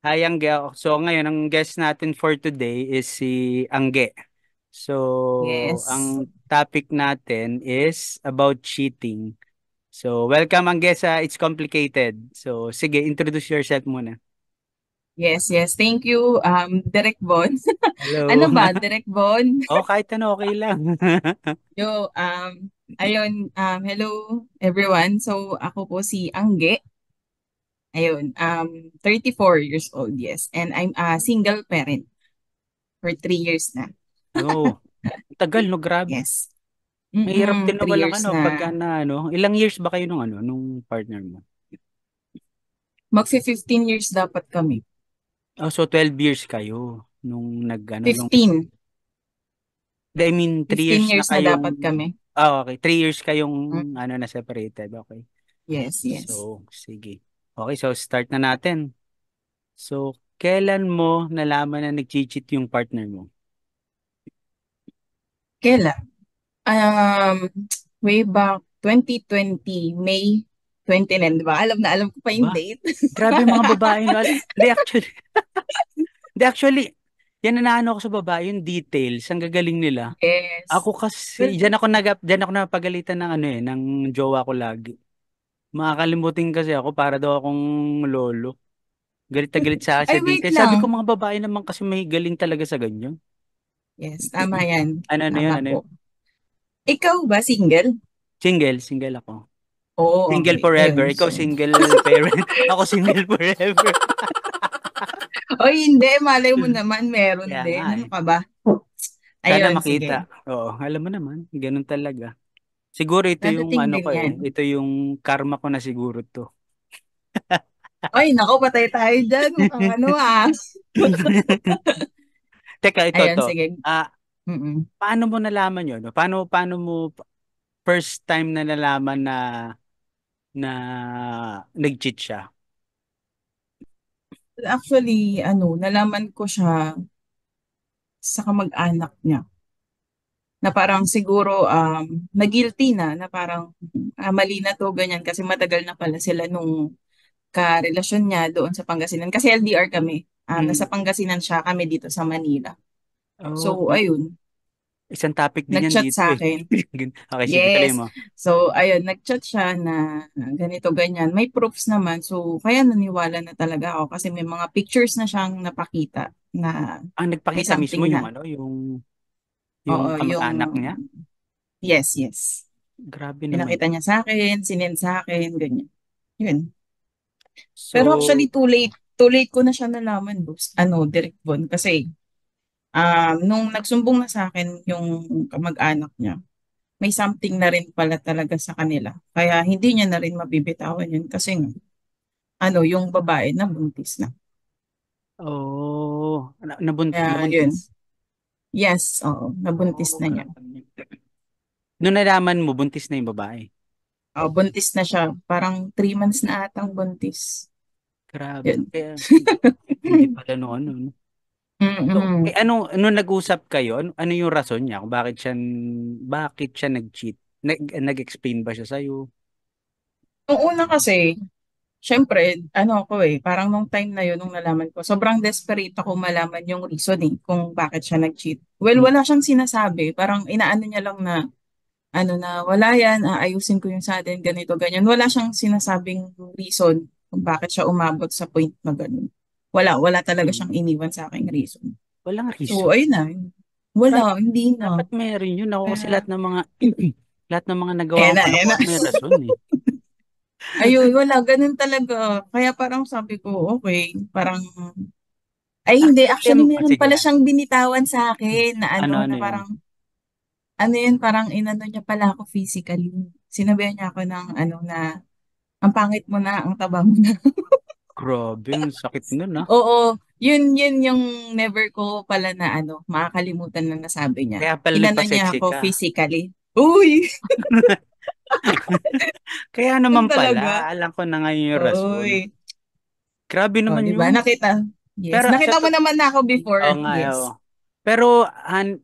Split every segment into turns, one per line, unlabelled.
Hi, Angge. So, ngayon, ang guest natin for today is si Angge. So,
Yes.
ang topic natin is about cheating. So, welcome, Angge, sa It's Complicated. So, sige, introduce yourself muna.
Yes, yes. Thank you, Direk Bon.
Hello.
Ano ba, Direk Bon?
Oh, kahit ano, okay lang.
Yo, ayun, hello everyone. So, ako po si Angge. Ayun, 34 years old, yes. And I'm a single parent for 3 years na.
Oh, tagal, no? Grabe.
Yes.
Mahirap din na
3
walang
years
ano, pagka
na.
na, ano, ilang years ba kayo nung, ano, nung partner mo?
Magfi-15 years dapat kami.
Oh, so 12 years kayo nung nag, ano, nung
15.
I mean, 3 years
15
na
years na
kayong,
dapat kami.
okay. 3 years kayong,
Mm,
ano, na separated. Okay.
Yes, yes.
So, sige. Okay, so start na natin. So, kailan mo nalaman na nag-cheat yung partner mo?
Kailan? Um, Way back 2020, May 29, di ba? Alam ko pa yung
Aba,
date.
grabe yung mga babae, no? Hindi, actually, hindi, actually, yan na naano ko sa babae, yung details, ang gagaling nila.
Yes.
Ako
Well,
kasi, diyan ako napagalitan ng ano ng jowa ko lagi. Makakalimutin kasi ako, para daw akong lolo. Galit na galit sa akin
ay,
sa
wait
details. Sabi ko,
lang.
mga babae naman kasi may galing talaga sa ganyan.
Yes, tama yan.
Ano yun,
Tama
ano
po.
yun?
Ikaw ba, single?
Single ako.
Oo,
Single
okay.
forever.
Ayun,
Ikaw
so.
single parent. Ako single forever.
Oy, hindi. Malay mo naman, meron
Kaya nga
din. Ano
eh.
ka ba?
Sana
Ayun,
makita.
sige.
Oo, alam mo naman. Ganun talaga. Siguro ito yung
Dadating
ano
din
ko eh.
yan.
Ito yung karma ko na siguro to.
Oy, nako, patay tayo dyan. Mukhang ano ah.
Teka, ito
Ayun,
to.
sige.
Ah,
Mm-mm.
paano mo nalaman yun? No? Paano mo first time na nalaman na nag-cheat siya?
Actually, ano, nalaman ko siya sa kamag-anak niya. Na parang siguro na-guilty na parang mali na to ganyan kasi matagal na pala sila nung karelasyon niya doon sa Pangasinan kasi LDR kami. Nasa
Mm.
Pangasinan siya, kami dito sa Manila.
Oh,
So ayun,
isang topic din yan
nag-chat
dito
sa
eh.
akin.
Okay, sige, tuloy
Yes.
mo.
So ayun, nag-chat siya na ganito ganyan. May proofs naman. So kaya naniwala na talaga ako kasi may mga pictures na siyang napakita na
Ang
may
nagpakita mismo
something
yung
na.
ano, yung
Oo, yung
kamag-anak niya.
yes, yes.
Grabe naman.
Pinakita niya sa akin, sinend sa akin, ganyan. Yun. Pero actually,
So,
too late ko na siya nalaman, boss. Ano, Direct Von. Kasi, nung nagsumbong na sa akin yung kamag-anak niya, may something na rin pala talaga sa kanila. Kaya hindi niya na rin mabibitawan yun. Kasi, ano, yung babae na buntis na.
oh,
Kaya, yun.
nabuntis.
Yes, oo, nabuntis
Oh,
na niya.
grabe. Nung nalaman mo, buntis na yung babae.
Buntis na siya. Parang 3 months na atang buntis.
Grabe.
Yun.
Kaya, hindi pala no, ano, no? So,
Mm-mm.
ano nag-usap kayo? Ano yung rason niya? Kung bakit siya nag-cheat? Nag-explain ba siya sa'yo?
Nung una kasi, syempre, ano ako eh, parang nung time na yun, nung nalaman ko, sobrang desperate ako malaman yung reason eh, kung bakit siya nag-cheat. Well,
Mm.
wala siyang sinasabi. Parang inaano niya lang na, ano na, wala yan, aayusin ko yung sa atin, ganito, ganyan. Wala siyang sinasabing reason kung bakit siya umabot sa point na ganun. Wala talaga siyang
Mm.
iniwan sa aking reason.
Walang
So,
reason.
ayun na.
Dapat,
Wala, hindi na.
dapat meron yun. Ako kasi
Kaya,
lahat ng mga nagawa
ayan
kong
na, ayan na.
kalokohan may rason eh.
Ayun, wala, ganun talaga. Kaya parang sabi ko, okay, parang ay, hindi. Actually, meron
Sige.
pala siyang binitawan sa akin na
Ano
na
yun?
parang, parang inano niya pala ako physically. Sinabihan niya ako ng, na, ang pangit mo na, ang taba mo na.
Grabe, ang sakit nun ah.
Oo, yun yung never ko pala na, makakalimutan na nasabi niya.
Kaya pala
Inano niya
nagpa-sexy
ako
ka.
physically. Uy!
Kaya
Yun
naman
talaga.
pala, alam ko na ngayon yung rason.
Uy.
Grabe
Oh,
naman
di ba?
yun.
Nakita. Yes.
Pero sa
Nakita mo
to
naman na ako before.
Oo nga, oo.
Yes.
Pero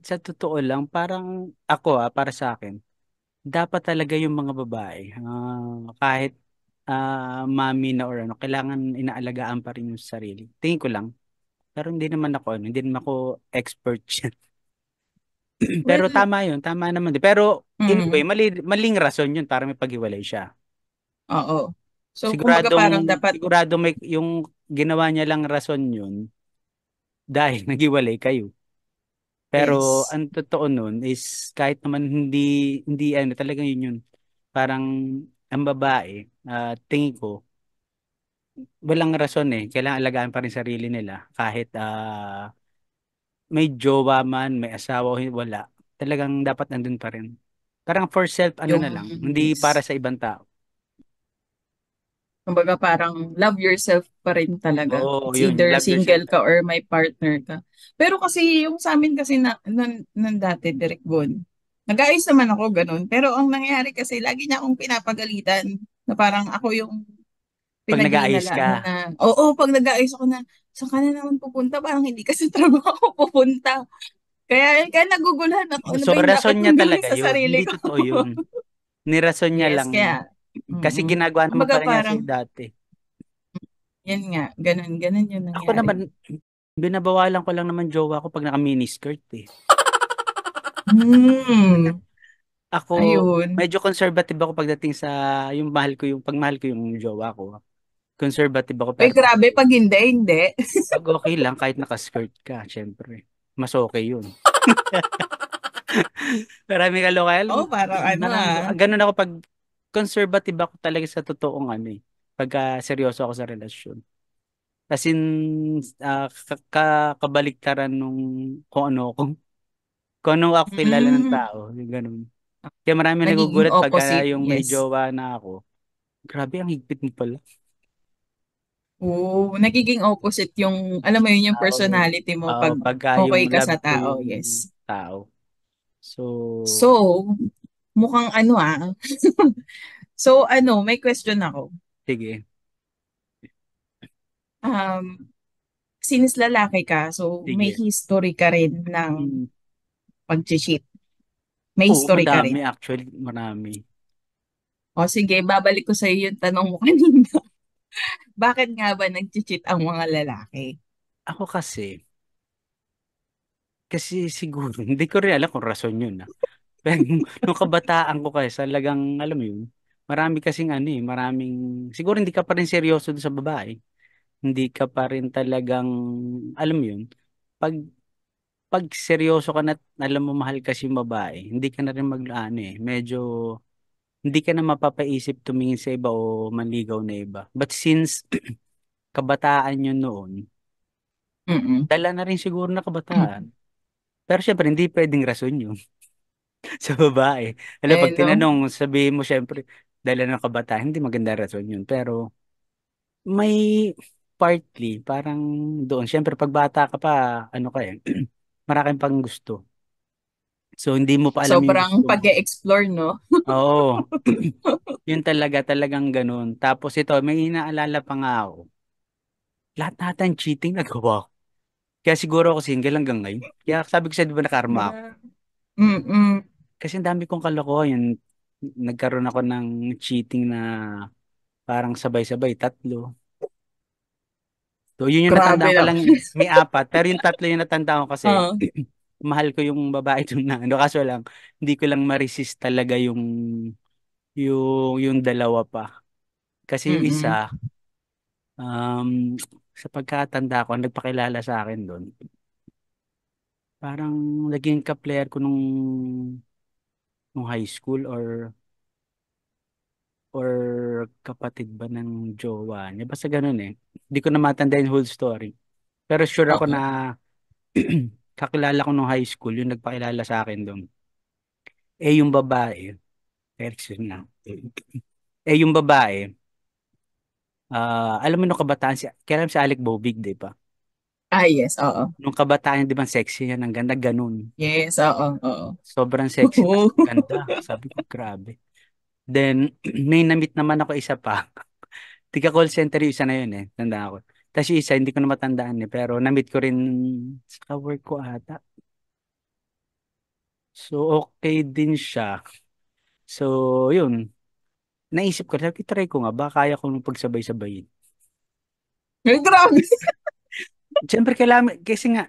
sa totoo lang, parang ako para sa akin, dapat talaga yung mga babae, kahit mami na or ano, kailangan inaalagaan pa rin yung sarili. Tingin ko lang. Pero hindi naman ako, ano, hindi naman ako expert yan. Pero
Well,
tama yun, tama naman din. Pero in a way,
mm,
maling rason yun para may paghiwalay siya.
oo. So, kumbaga
Siguradong,
parang dapat,
sigurado may, yung ginawa niya lang rason yun dahil naghiwalay kayo. Pero
yes,
ang totoo nun is kahit naman hindi ano talaga yun yun. Parang ang babae, tingin ko, walang rason eh. Kailangan alagaan pa rin sarili nila kahit may jowa man, may asawa o wala. Talagang dapat nandun pa rin. Parang for self ano
yung,
na lang, hindi para
yes.
sa ibang tao.
Kumbaga parang love yourself pa rin talaga.
Oo,
It's
yun,
either
love yourself
single ka or may partner ka. Pero kasi yung sa amin kasi nun dati, Direk Bon, nag-aayos naman ako ganun. Pero ang nangyari kasi, lagi niya akong pinapagalitan na parang ako yung
pag nag-aayos
pinaghihinalaan niya
ka.
na, oo, pag nag-aayos ako na, saan ka na naman pupunta? Parang hindi ka sa trabaho pupunta. Kaya naguguluhan ako, ano
So,
ba yung dapat
rason niya
kong gawin
talaga
sa
yun.
sarili
Hindi
ko?
totoo yun. Nirason niya
Yes,
lang.
kaya,
Kasi ginagawa naman
kumbaga
pala niya
parang,
sa'yo dati.
yan nga, ganun yung
Ako
nangyari.
naman, binabawalan ko lang naman jowa ko pag naka-miniskirt eh.
Hmm,
Ako,
ayun.
medyo conservative ako pagdating sa yung mahal ko yung pagmahal ko yung jowa ko. Conservative ako
Uy,
pero
grabe, pag hindi, hindi.
pag okay lang kahit naka-skirt ka, syempre. Mas okay yun. Marami kaloka.
Oh, parang ano
Marami,
ah.
ganun ako pag conservative ako talaga sa totoong ano eh. Pagka seryoso ako sa relasyon. As in, kabaliktaran nung kung ano ako kilala ng
Hmm,
tao. Yung ganun. Kaya marami
nagiging
nagugulat pagka
opposite,
yung may
yes.
jowa na ako. Grabe, ang higpit mo pala.
Oo, nagiging opposite yung, alam mo yun, yung
Tao.
personality mo pag
Pagka yung
okay ka
love
sa
ko
tao,
yung
yes.
tao. So,
So, mukhang ano ah. So, ano, may question ako.
sige.
Um, since lalaki ka, so may
Sige.
history ka rin ng
Hmm.
pag-cheat. May
Oo,
history ka
madami
rin.
actually. Marami.
O sige, babalik ko sa iyo yung tanong mo kanina. Bakit nga ba nag-cheat ang mga lalaki?
Ako kasi siguro, hindi ko rin alam kung rason yun. Pero nung kabataan ko kasi talagang, alam mo yun, marami kasing ano eh, maraming, siguro hindi ka pa rin seryoso dun sa babae. Hindi ka pa rin talagang, alam mo yun, pag, pag seryoso ka na, alam mo mahal kasi yung babae, hindi ka na rin ano eh, medyo, hindi ka na mapapaisip tumingin sa iba o manligaw na iba. But since kabataan yun noon,
Mm-mm.
dala na rin siguro na kabataan. Pero syempre, hindi pwedeng rason yun. Sa babae. Alam,
Eh,
pag
no?
tinanong, sabihin mo syempre, dahil ng kabataan, hindi maganda rason yun. Pero may partly, parang doon. Syempre, pag bata ka pa, ano ka eh, maraming pang gusto. So, hindi mo pa alam yung
Sobrang
gusto mo.
pag-explore, no?
Oo. Yun talaga, talagang ganun. Tapos ito, may inaalala pa nga ako. Lahat nata ng cheating nagawa ko. Kaya siguro ako single hanggang ngayon. Kaya sabi ko sa di ba nakarma ako.
Ah, mm-mm.
Kasi ang dami kong kalokohan. Yun, nagkaroon ako ng cheating na parang sabay-sabay, tatlo. So, yun yung
Grabe
natandaan ko
lang.
lang, may apat. Pero yung tatlo yung natandaan ko kasi,
Ah,
mahal ko yung babae dun na, ano, kaso lang, hindi ko lang ma-resist talaga yung dalawa pa. Kasi yung
mm-mm.
isa, sa pagkatanda ko, ang nagpakilala sa akin doon, parang naging ka-player ko nung high school or kapatid ba ng jowa niya. Basta ganun eh. Hindi ko na matanda yung whole story. Pero sure ako
Oo.
na kakilala ko nung high school, yung nagpakilala sa akin doon. Eh yung babae, excuse na. Yung babae, alam mo nung kabataan, kailan si Alec Bobig, di ba?
Ah, yes, oo.
Nung kabataan, di ba sexy yan, ang ganda, ganun.
Yes, oo, oo.
Sobrang sexy, tas ganda. Sabi ko, grabe. Then, may namit naman ako isa pa. Tika call center yung isa na yun eh, tanda ko. Tapos yung isa, hindi ko na matandaan eh, pero namit ko rin sa work ko ata. So, okay din siya. So, yun. naisip ko, sabi ko, try ko nga, ba kaya ko nung pagsabay-sabayin.
Ay, grabe.
Siyempre, kailangan, kasi nga,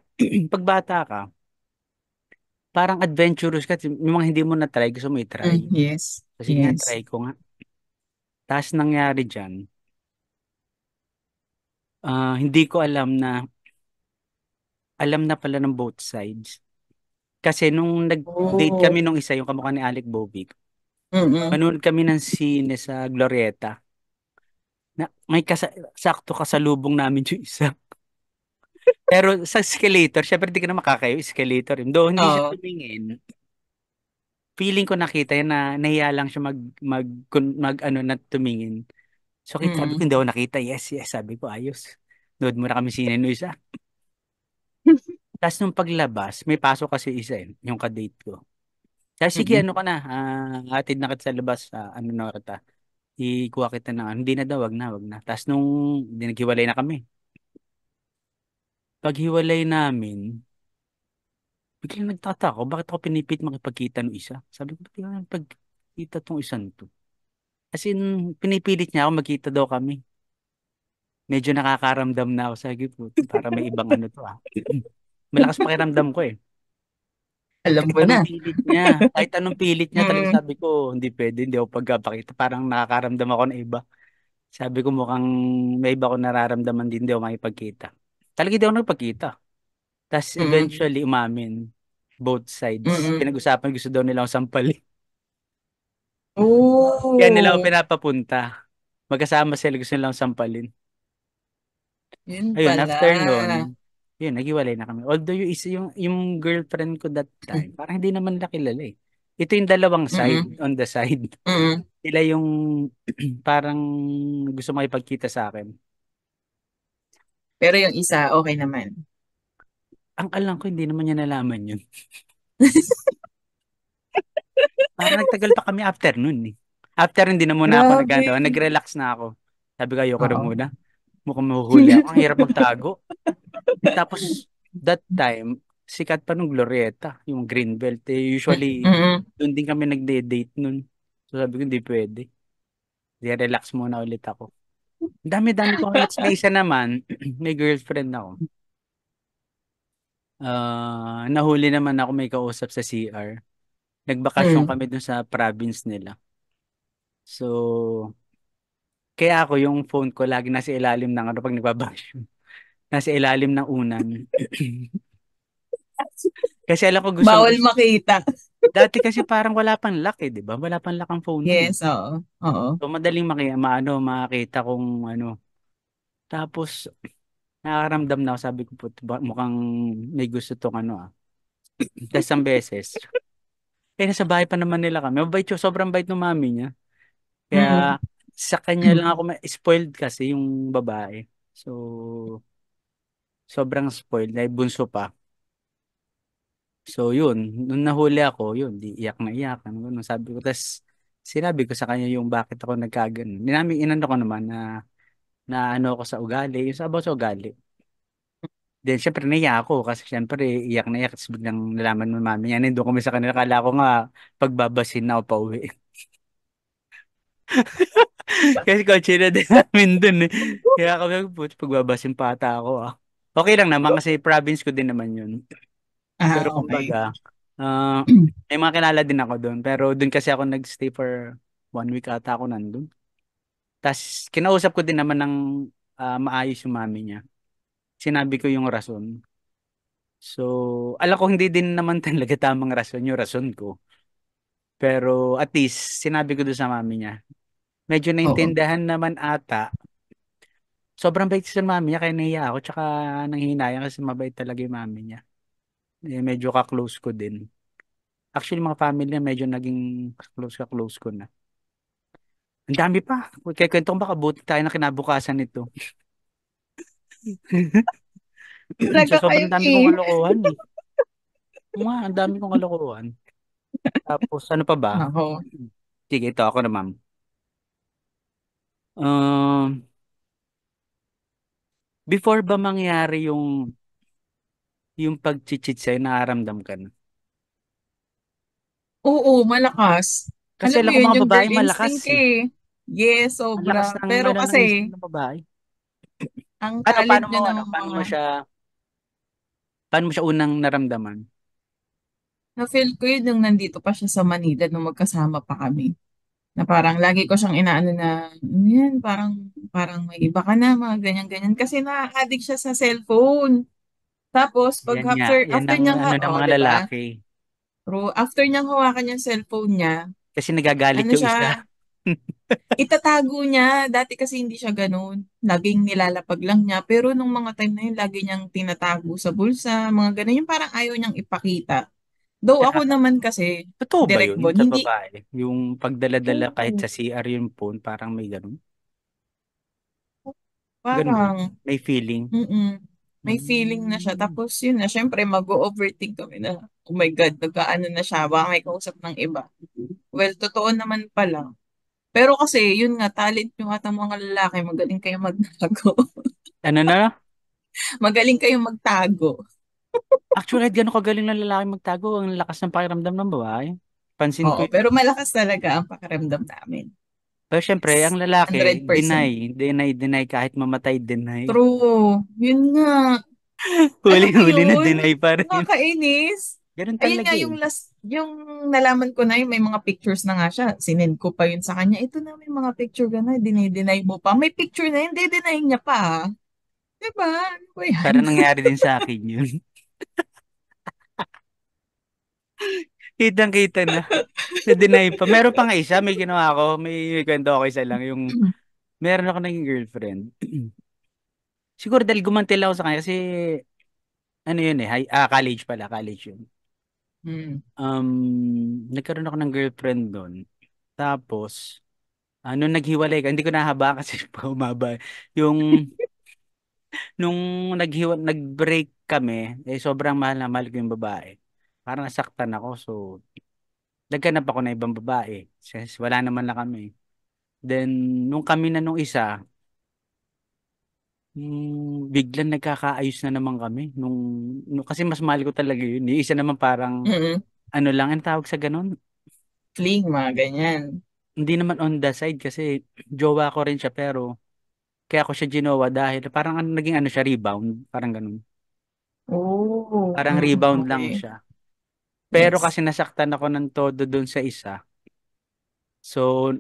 pag bata ka, parang adventurous ka, yung mga hindi mo na-try, gusto mo i-try.
Yes.
So, sige nga,
Yes.
try ko nga. Tapos nangyari dyan, hindi ko alam na pala ng both sides. Kasi nung nag-date kami
Oh.
nung isa, yung kamukha ni Alec Bovic,
Mm-mm.
manood kami ng sine sa Glorieta. Na, may sakto kasalubong namin yung isa. Pero sa escalator, syempre di ka na makakayo, escalator. Though hindi siya
Oo.
tumingin, feeling ko nakita yan na nahiya lang siya ano na tumingin. So sabi ko,
Mm-mm.
hindi ako nakita. Yes, yes. Sabi ko, ayos. Nood muna kami sine no isa. Tapos nung paglabas, may pasok kasi isa yung kadate ko. Kaya sige,
Mm-mm.
ano ka na, hatid na kita sa labas, ano na kita, ikuha kita na, hindi na daw, wag na, wag na. Tapos nung, di naghiwalay na kami. Paghiwalay namin, biglang nagtataka ako, bakit ako pinipit makipagkita ng isa? Sabi ko, ba't di ka pagkita tong isang to? As in, pinipilit niya ako, magkita daw kami. Medyo nakakaramdam na ako sa ko, para may ibang ano to ah. Malakas pakiramdam ko eh.
Alam
Kahit
mo na.
anong pilit niya, kahit anong pilit niya, talaga
Mm-mm.
sabi ko, hindi pwede, hindi ako pagkapakita. Parang nakakaramdam ako ng iba. Sabi ko mukhang may iba ko nararamdaman din, hindi ako makipagkita. Talaga hindi ako nakipagkita. Tapos
Mm-mm.
eventually umamin, both sides.
Mm-mm.
Pinag-usapan, gusto daw nila akong sampalin. Kaya nila ako
Oh.
pinapapunta. Magkasama sila, gusto nila akong sampalin.
Yun
Ayun,
pala.
after nun, yun, naghiwalay na kami. Although yung isa, yung girlfriend ko that time, parang hindi naman nila kilala eh. Ito yung dalawang side,
Mm-mm.
on the side.
Mm-mm.
Sila yung parang gusto makipagkita sa akin.
Pero yung isa, okay naman.
Ang alam ko, hindi naman niya nalaman yun. Parang nagtagal pa kami after nun eh. After hindi na muna ako
Grabe.
nag-relax na ako. Sabi ko, ayoko na
Oo.
muna. Mukhang mahuhuli ako. Ang hirap magtago. Eh, tapos, that time, sikat pa nung Glorieta, yung Greenbelt. Eh, usually,
Mm-mm.
doon din kami nagde-date nun. So sabi ko, hindi pwede. Di relax muna ulit ako. Ang dami-dami ko next na isa naman, may girlfriend ako. Nahuli naman ako may kausap sa CR. Nagbakasyon
Mm.
kami dun sa province nila. So, kaya ako yung phone ko lagi nasa ilalim ng ano pag nagbabakasyon. Nasa ilalim ng unan. Kasi alam ko gusto
Bawal makita.
dati kasi parang wala pang lock eh, di ba? Wala pang lock ang phone nun eh.
Yes, oo. Oo.
So, madaling makita kung ano. Tapos, nakakaramdam na ako, sabi ko po, mukhang may gusto tong ano ah. Tapos isang beses, nasa bahay pa naman nila kami. Mabait siya, sobrang bait ng mami niya.
Mm-mm.
Kaya, sa kanya lang ako, spoiled kasi yung babae. So, sobrang spoiled, dahil bunso pa. So, yun, nung nahuli ako, yun, di iyak na iyak. Ano, ganun, sabi ko, tapos, sinabi ko sa kanya yung bakit ako nagkaganon. Inano ko naman na ano ako sa ugali, yung sa about sa ugali. Then, syempre, naiyak ako kasi syempre, iyak na iyak. Tapos biglang nalaman mo mami niya. Nandun kami sa kanila. Kala ko nga, pagbabasin na ako pa uwi. Kasi kotse na din namin dun eh. Kaya kami, putz, pagbabasin pa ata ako ah. Okay lang naman kasi province ko din naman yun. Pero
Ah, okay.
kumbaga, may mga kilala din ako doon. Pero doon kasi ako nagstay for 1 week ata ako nandun. Tapos, kinausap ko din naman ng maayos yung mami niya. Sinabi ko yung rason. So, alam ko hindi din naman talaga tamang rason yung rason ko. Pero at least, sinabi ko doon sa mami niya. Medyo
Oo.
naintindihan naman ata. Sobrang bait sa mami niya kaya nahiya ako. Tsaka nanghihinayang kasi mabait talaga yung mami niya. Eh, medyo ka-close ko din. Actually, mga family niya medyo naging ka-close ko na. Ang dami pa. Kaya kwento ko baka buti tayo na kinabukasan nito. So,
Talaga kayo
sobrang dami kong
eh.
kalokohan eh. Mga, ang dami kong kalokohan. Tapos, ano pa ba?
Ako.
Sige, ito ako na ma'am. Um, Before ba mangyari yung pag-cheat sa'yo, nakaramdam ka na?
Oo, malakas.
Kasi
Alam mo
alam ko
yun,
mga
yung
babae
girl
malakas
instinct
eh.
eh. Yes,
Ang lakas
sobra.
ng
Pero
ano ng isip
kasi,
ng babae.
ang
Ano,
talent nyo ng mga,
paano mo siya unang naramdaman?
na-feel ko yun nung nandito pa siya sa Manila, nung magkasama pa kami. Na parang lagi ko siyang inaano na, "Ano yan, parang may iba ka na, mga ganyan-ganyan." Kasi na-addict siya sa cellphone. Tapos, pag
Yan nga,
after,
yan
after
ang
niyang,
ano ng
oh,
mga
'di ba?
lalaki.
Pero after niyang hawakan yung cellphone niya,
Kasi nagagalit
ano
yung isa.
siya, itatago niya. Dati kasi hindi siya ganun. Laging nilalapag lang niya. Pero nung mga time na yun, lagi niyang tinatago sa bulsa, mga ganun. Yung parang ayaw niyang ipakita. Though ako
Tsaka,
naman kasi,
totoo ba
direct
yun
born,
sa
hindi,
babae? Yung pagdala-dala kahit
oo,
sa CR yung phone, parang may ganun. Ganun.
parang,
May feeling.
mm, may feeling na siya.
Hmm.
Tapos yun na, syempre mag-overthink kami na, oh my God, nagkaano na siya, baka may kausap ng iba. Well, totoo naman pala. Pero kasi, yun nga, talent yung atang mga lalaki, magaling kayo magtago.
Ano na?
Magaling kayong magtago.
Actually, kahit gano'n kagaling ng lalaki magtago, ang lakas ng pakiramdam ng babae. Pansin ko
Oo,
yun.
pero malakas talaga ang pakiramdam namin.
Pero syempre, ang
Yes,
lalaki,
100%.
deny kahit mamatay, deny.
True. Yun nga. Alam mo
Huli-huli na
yun?
deny pa rin.
Nakakainis.
Ganun
Ayun
talaga
nga
eh.
yung last, yung nalaman ko na yun, may mga pictures na nga siya. Sinend ko pa yun sa kanya. Ito na, may mga picture ka na, dinay mo pa. May picture na yun, dinay niya pa. Diba? Ano ba yan?
Para nangyari din sa akin yun. Kitang-kita na. Na-deny pa. Meron pa nga isa, may ginawa ako. May kwento ako isa lang. Yung, meron ako naging girlfriend. Siguro dahil gumantil ako sa kanya kasi, ano yun eh, college pala, college yun.
Hmm.
Nagkaroon ako ng girlfriend doon. Tapos, nung naghiwalay ka, hindi ko nahaba kasi pa umaba. Yung, nung nag-break kami, eh sobrang mahal na mahal ko yung babae. Parang nasaktan ako, so, nagkanap ako na ibang babae. Since wala naman na kami. Then, nung kami na nung isa, biglang nagkakaayos na naman kami. Kasi mas mahal ko talaga yun. Yung isa naman parang,
Mm-mm.
ano lang, ang tawag sa ganun?
Fling, mga ganyan.
Hindi naman on the side kasi jowa ko rin siya pero kaya ako siya ginawa dahil parang naging ano siya, rebound. Parang ganun.
Oh,
Parang rebound lang
okay.
siya. Pero
Yes.
kasi nasaktan ako ng todo dun sa isa. So,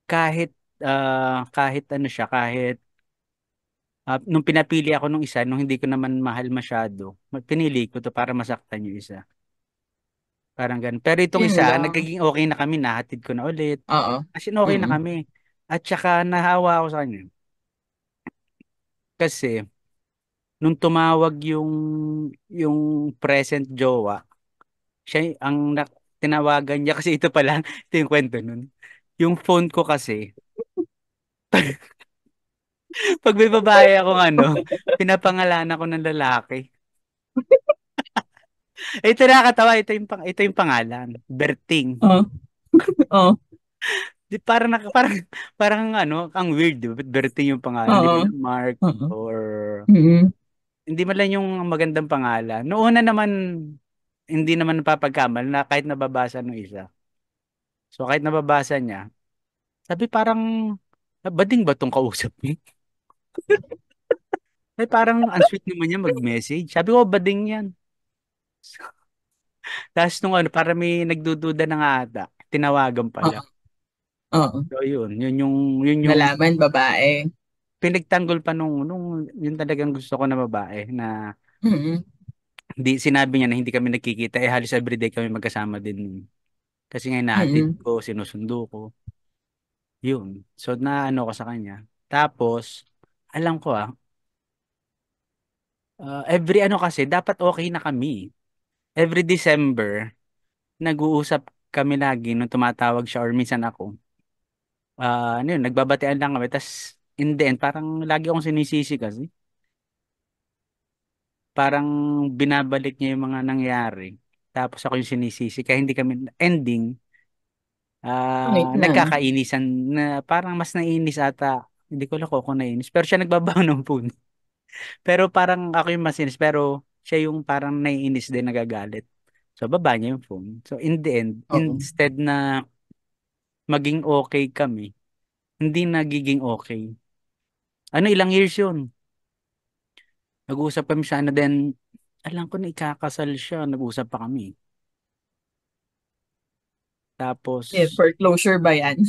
kahit, kahit ano siya, kahit nung pinapili ako nung isa, nung hindi ko naman mahal masyado, pinili ko to para masaktan yung isa. Parang ganun. Pero itong
Yun
isa,
lang.
nagiging okay na kami, nahatid ko na ulit.
Oo.
As in, okay na
Mm-mm.
kami. At saka, nahawa ako sa kanya. Kasi, nung tumawag yung present jowa, tinawagan niya kasi ito pala, ito yung kwento nun. Yung phone ko kasi, pag may babae akong ano, pinapangalanan ko ng lalaki. Ito nakakatawa, ito yung pangalan, Berting.
Oo. Oo.
Di, parang ano, ang weird, di ba? Ba't Berting yung pangalan, hindi
Oo.
mo lang Mark
Oo.
or
Mm-mm.
hindi man lang yung magandang pangalan. Noong una naman, hindi naman napapagkamal na kahit nababasa ng isa. So kahit nababasa niya, sabi parang, bading ba tong kausap niya? Ay, parang ang sweet naman niya mag-message. Sabi ko, bading yan. Tapos nung ano, para may nagdududa na nga ata, tinawagan pala.
Oo. Oo.
So yun yung
Nalaman babae.
pinagtanggol pa nung yun talagang gusto ko na babae na
Mm-mm.
sinabi niya na hindi kami nagkikita, eh halos everyday kami magkasama din. Kasi nga nahatid
Mm-mm.
ko, sinusundo ko. Yun. So, naano ko sa kanya. Tapos, alam ko every ano kasi, dapat okay na kami. Every December, nag-uusap kami lagi nung tumatawag siya or minsan ako. Ano yun, nagbabatian lang kami. Tapos, in the end, parang lagi akong sinisisi kasi. Parang binabalik niya yung mga nangyari. Tapos ako yung sinisisi. Kaya hindi kami, ending,
Pangit na.
nagkakainisan na parang mas naiinis ata. Hindi ko lang kung naiinis. Pero siya nagbabaw ng phone. Pero parang ako yung masinis, pero siya yung parang naiinis din, nagagalit. So, baba niya yung phone. So, in the end,
Oo.
instead na maging okay kami, hindi nagiging okay. Ano, ilang years yun? Nag-uusap kami sana then, alam ko na ikakasal siya, nag-usap pa kami.
Yeah,
Tapos,
foreclosure ba yan?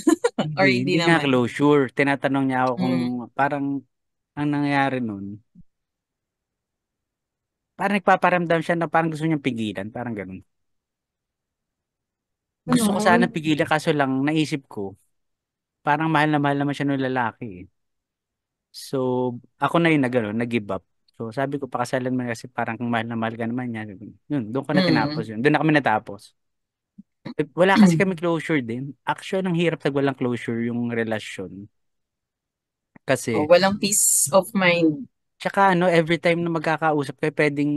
Or
hindi,
hindi
hindi nga
naman?
closure. Tinatanong niya ako kung
Mm.
parang ang nangyayari nun, parang nagpaparamdam siya na parang gusto niyang pigilan, parang ganun. Gusto ko sana
Ano?
pigilan kaso lang naisip ko, parang mahal naman siya ng lalaki eh. So, ako na yung nag-give up. So, sabi ko, pakasalan mo na kasi parang kung mahal na mahal ka naman niya. Yun, doon ko na tinapos
Mm.
yun. Doon na kami natapos. Eh, wala kasi kami closure din. Actually, ang hirap pag walang closure yung relasyon.
Oh,
Kasi,
walang peace of mind.
tsaka ano, every time na magkakausap kayo, pwedeng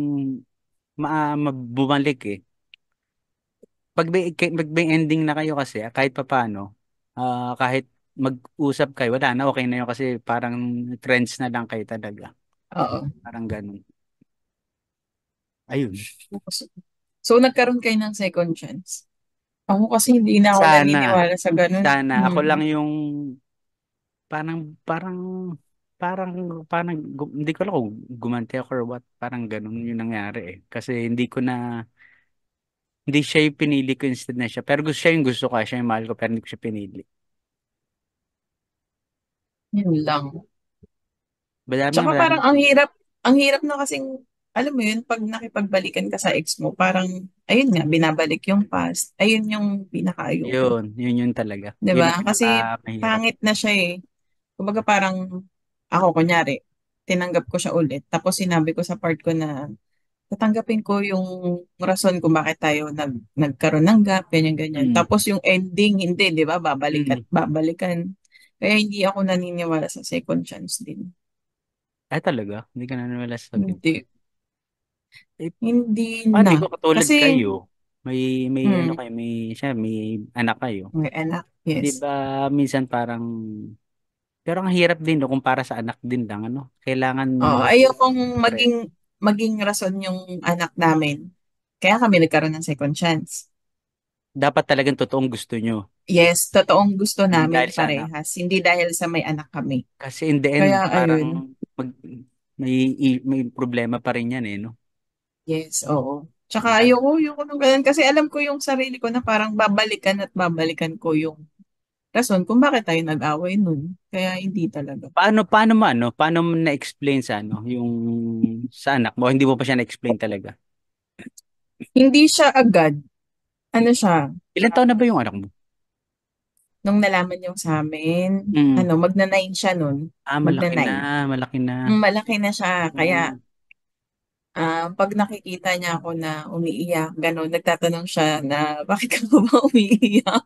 bumalik eh. Pag may ending na kayo kasi, kahit papaano, kahit mag-usap kayo, wala na, okay na yun kasi parang friends na lang kayo talaga.
Oo.
Parang ganun. Ayun.
So, nagkaroon kayo ng second chance. Ako kasi hindi na ako
Sana,
naniniwala sa ganun.
sana. Ako lang
Mm.
yung parang, parang, parang, hindi ko alam kung gumanti ako or what. Parang ganun yung nangyari eh. Kasi hindi siya yung pinili ko instead na siya. Pero siya yung gusto ko, siya yung mahal ko, pero hindi ko siya pinili.
Yun lang. Tsaka
Madami.
parang ang hirap na kasing, alam mo yun, pag nakipagbalikan ka sa ex mo, parang, ayun nga, binabalik yung past. Ayun yung pinaka-ayoko.
Yun talaga.
'Di
Yun
ba?
ang
Kasi
pinaka-mahirap.
pangit na siya eh. Kumbaga parang, ako kunyari, tinanggap ko siya ulit. Tapos sinabi ko sa part ko na, tatanggapin ko yung rason kung bakit tayo nagkaroon ng gap, ganyan-ganyan.
Mm.
Tapos yung ending, hindi, di ba? Babalik at
Mm.
babalikan. Kaya hindi ako naniniwala sa second chance din.
Ay talaga, hindi ka naniniwala sa sabihin.
Hindi.
Eh,
Hindi
paano
na.
ko katulad
Kasi,
kayo? May ano
hmm,
kayo, may anak kayo.
may anak,
'Di
yes.
ba minsan parang pero ang hirap din no kung para sa anak din lang ano. Kailangan
Oh,
magustuhan
ayokong
pare.
maging rason yung anak namin. Kaya kami nagkaroon ng second chance.
Dapat talagang totoong gusto nyo.
Yes, totoong gusto
Hindi
namin
dahil sa anak.
parehas. Hindi dahil sa may anak kami.
Kasi in the end
Kaya
parang
ayun,
mag, may problema pa rin yan eh no.
yes, oo. Tsaka
Lalo.
ayoko nung ganun. Kasi alam ko yung sarili ko na parang babalikan at babalikan ko yung rason kung bakit tayo nag-away nun. Kaya hindi talaga.
Paano mo na-explain sa ano yung sa anak mo? Hindi mo pa siya na-explain talaga.
Hindi siya agad. Ano siya,
Ilan taon na ba yung anak mo?
nung nalaman yung sa amin,
Mm.
magna-9 siya nun.
Malaki na,
Magna-9.
malaki na.
Malaki na siya. Kaya,
Mm.
pag nakikita niya ako na umiiyak, gano'n, nagtatanong siya na, bakit ka ba umiiyak?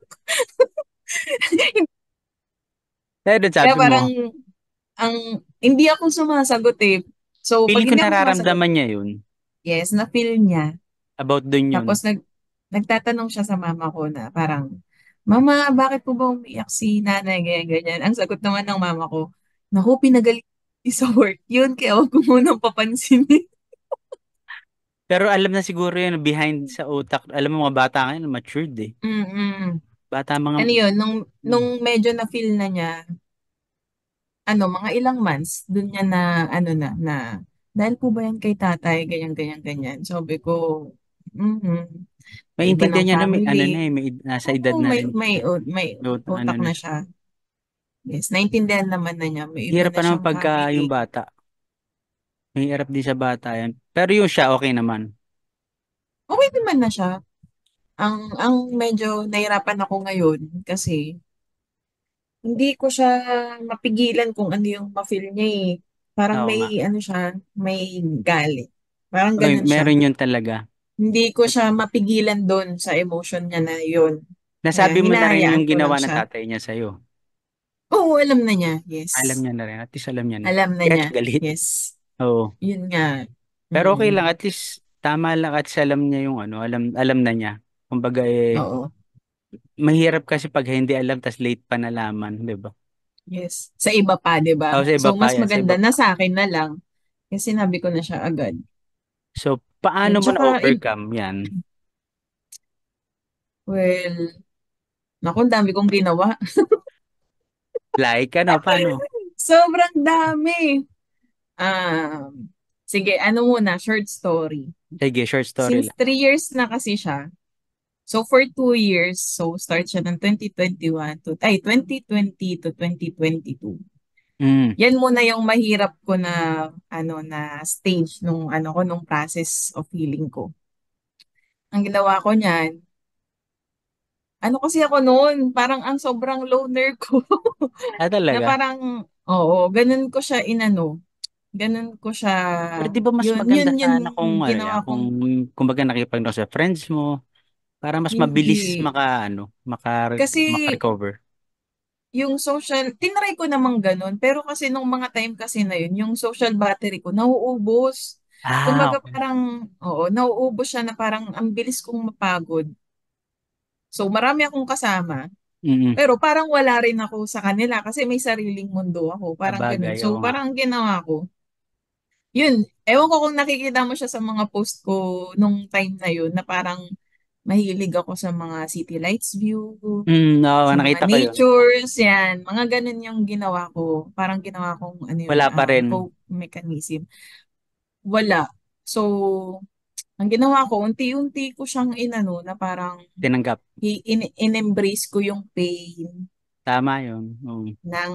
Kaya doon
Kaya
sabi mo,
parang, ang, hindi ako sumasagot eh. So, pag
feeling ko
hindi ako sumasagot,
nararamdaman niya yun
yes, na-feel niya.
about doon yun.
Tapos, nagtatanong siya sa mama ko na parang, Mama, bakit po ba umiiyak si nanay? Ganyan, ganyan. Ang sagot naman ng mama ko, naku, pinagaling sa work yun, kaya huwag ko munang papansinin.
Pero alam na siguro yun, behind sa utak. Alam mo mga bata ngayon, matured eh.
Mm-mm.
Bata mga,
Ano yun, nung
hmm.
medyo na-feel na niya, mga ilang months, dun niya na, na, dahil po ba yan kay tatay, ganyan, ganyan, ganyan. Sabi ko, mm may iba
Maintindihan
ng
niya na may ano na
family.
eh, nasa edad
Oo,
na
may,
rin
may,
siya.
may
Ano
utak
na
na
siya.
siya. Yes, naintindihan naman na niya, may iba
Hirap
na
pa naman
siyang
pagka
family.
yung bata. May hirap din sa bata yan. Pero yung siya, okay naman.
Okay naman na siya. Ang medyo nahirapan ako ngayon kasi hindi ko siya mapigilan kung ano yung ma-feel niya eh. Parang
Oo
may
nga.
ano siya, may galit. Parang
Uy,
ganun siya.
meron yun talaga.
Hindi ko siya mapigilan doon sa emotion niya na yun. Kaya
Nasabi mo na rin
hinahayaan
yung
ko lang
ginawa ng
siya.
tatay niya sa'yo.
Oo, alam na niya. Yes.
Alam niya na rin. At least alam niya na.
Alam na
Kaya
niya.
siya galit.
Yes.
Oo.
Yun nga.
Pero okay lang.
Mm.
At least tama lang at least alam niya yung ano. Alam na niya. Kumbaga eh,
Oo.
mahirap kasi pag hindi alam tas late pa nalaman. Di ba?
Yes. Sa iba pa, 'di ba?
O sa
So
iba pa
mas
yan. Sa
maganda
iba
na
pa.
sa akin na lang kasi sinabi ko na siya agad.
So, paano
Yun.
mo
Tsaka,
na-overcome yan?
well, Naku, ang dami kong ginawa.
Like ano, paano?
Sobrang dami. Sige, ano muna, short story.
Sige, short story
Since
lang.
3 years na kasi siya, so for 2 years, so start siya ng 2021 to, 2020 to 2022.
Mm.
Yan muna yung mahirap ko na, ano, na stage nung, ano ko, nung process of healing ko. Ang ginawa ko niyan, ano kasi ako noon, parang ang sobrang loner ko.
Ah,
Na
talaga?
parang, oo, ganun ko siya inano, ganun ko siya,
Pero di ba mas
yun
maganda
yung
sana kung ano yan,
ginawa
kung
kong,
kumbaga nakipag sa friends mo, para mas mabilis
hindi. Kasi
maka-recover.
yung social, tinry ko namang ganun, pero kasi nung mga time kasi na yun, yung social battery ko, nauubos.
Ah,
Kumbaga
okay.
parang, oo, nauubos siya na parang ang bilis kong mapagod. So marami akong kasama,
Mm.
pero parang wala rin ako sa kanila kasi may sariling mundo ako, parang ganun.
Sabagay,
So
oo nga.
parang ang ginawa ko, yun, ewan ko kung nakikita mo siya sa mga post ko nung time na yun, na parang mahilig ako sa mga city lights view,
Oo,
sa mga
nakita ko yun.
natures, yan. Mga ganun yung ginawa ko. Parang ginawa kong ano yun,
Wala pa rin
cope mechanism. Wala. So, ang ginawa ko, unti-unti ko siyang inano na parang
tinanggap.
in-embrace ko yung pain
Tama yun. Oo.
ng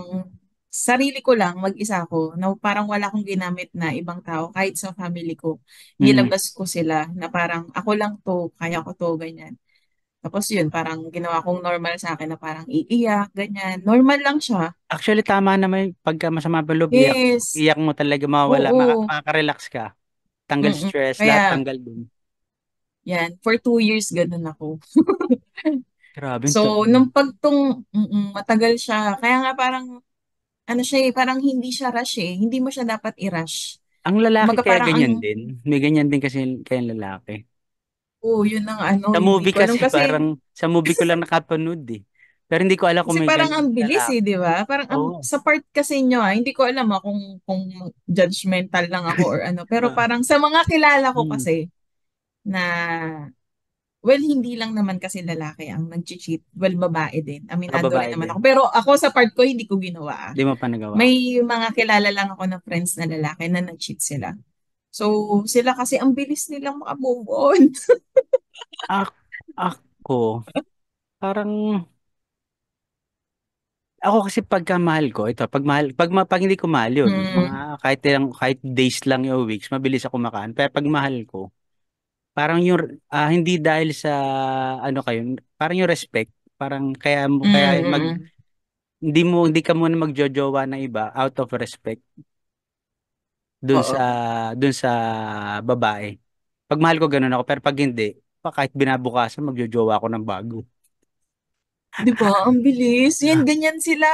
sarili ko lang, mag-isa ko, na parang wala akong ginamit na ibang tao, kahit sa family ko.
Mm.
Nilabas ko sila na parang ako lang to, kaya ko to, ganyan. Tapos yun, parang ginawa kong normal sa akin na parang iiyak, ganyan. Normal lang siya.
Actually, tama naman pagka masama pa loob, iyak.
Yes.
Iyak mo talaga mawala,
Oo.
makaka-relax ka. Tanggal
Mm-mm.
stress, lahat
Kaya,
tanggal dun.
yan, for 2 years, ganun ako.
Grabe to.
So, nung matagal siya. Kaya nga parang, ano siya eh, parang hindi siya rush eh. Hindi mo siya dapat i-rush.
Ang lalaki
Kumbaga
kaya
parang ang,
ganyan din. May ganyan din kasi kayang lalaki.
yun ang ano,
Sa
hindi
movie
ko alam
kasi
kasi,
sa movie ko lang nakapanood eh. Pero hindi ko alam kung
kasi
may
parang
ganyan
ang
din
bilis
lalaki.
eh, di ba? Parang
Oo.
sa part kasi nyo hindi ko alam kung judgmental lang ako or ano. Pero
Ah,
parang sa mga kilala ko
mm.
kasi, na well, hindi lang naman kasi lalaki ang nag-cheat. Well, babae din.
Mga
Aminado rin
babae
naman
din.
ako. Pero ako sa part ko, hindi ko ginawa.
Di mo pa nagawa.
May mga kilala lang ako na friends na lalaki na nag-cheat sila. So, sila kasi ang bilis nilang maka-move on.
Ak ako, parang, ako kasi pagka mahal ko, ito, pag hindi ko mahal yun, mga
Mm,
kahit days lang o weeks, mabilis ako makaan. Pero pag mahal ko, parang hindi dahil sa, ano kayo, parang yung respect, parang kaya
mm.
hindi ka muna magjojowa ng iba out of respect dun sa,
Oo.
dun sa babae. Pag mahal ko, ganun ako. Pero pag hindi, kahit binabukasan, magjojowa ako ng bago.
Di ba? Ang bilis. Yan, ganyan sila.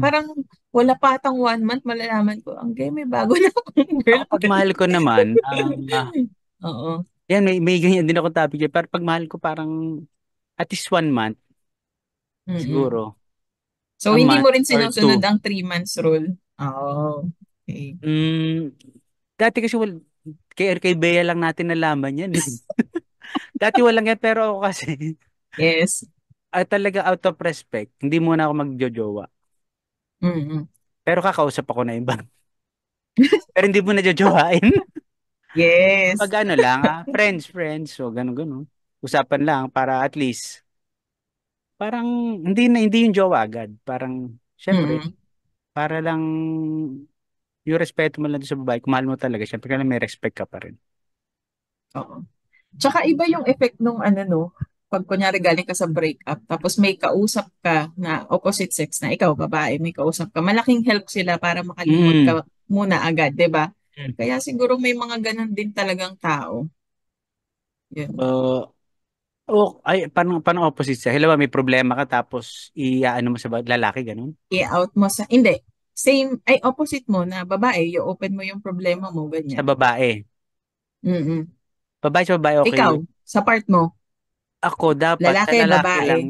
Parang wala pa atang 1 month, malalaman ko, ang gay, may bago na akong
Ako pag
girlfriend.
mahal ko naman,
Oo.
yan, may ganyan din ako topic. Pero pag mahal ko, parang at least 1 month,
Mm-mm.
siguro.
So,
A
hindi
month
mo rin
or
sinusunod
two.
ang 3 months rule. Oh, okay.
Dati kasi, kay Bea lang natin nalaman yan eh. Dati walang yan, pero ako kasi,
Yes.
talaga out of respect, hindi muna ako magjojowa.
Mm-mm.
Pero kakausap ako na iba. Pero hindi mo na jojowain. Pag
Yes.
ano lang, friends, so gano'n, gano'n. Usapan lang para at least, parang hindi yung jowa agad. Parang, syempre,
Mm-mm.
para lang yung respeto mo lang doon sa babae, kung mahal mo talaga, syempre kailangan may respect ka pa rin.
Oo. Tsaka iba yung effect nung ano no, pag kunyari galing ka sa breakup, tapos may kausap ka na opposite sex na ikaw, babae, may kausap ka, malaking help sila para makalimot
Mm.
ka muna agad, 'di ba?
Mm.
Kaya siguro may mga ganun din talagang tao. Yun.
Uh, paano opposite siya? Halimbawa, may problema ka tapos i-ano mo sa lalaki, ganun?
I-out mo sa, hindi, same, ay opposite mo na babae, i-open mo yung problema mo,
Sa
ganyan.
babae.
Mm.
Babae sa babae, okay
Ikaw,
yun.
sa part mo,
Ako, dapat sa
lalaki,
lalaki
babae.
lang,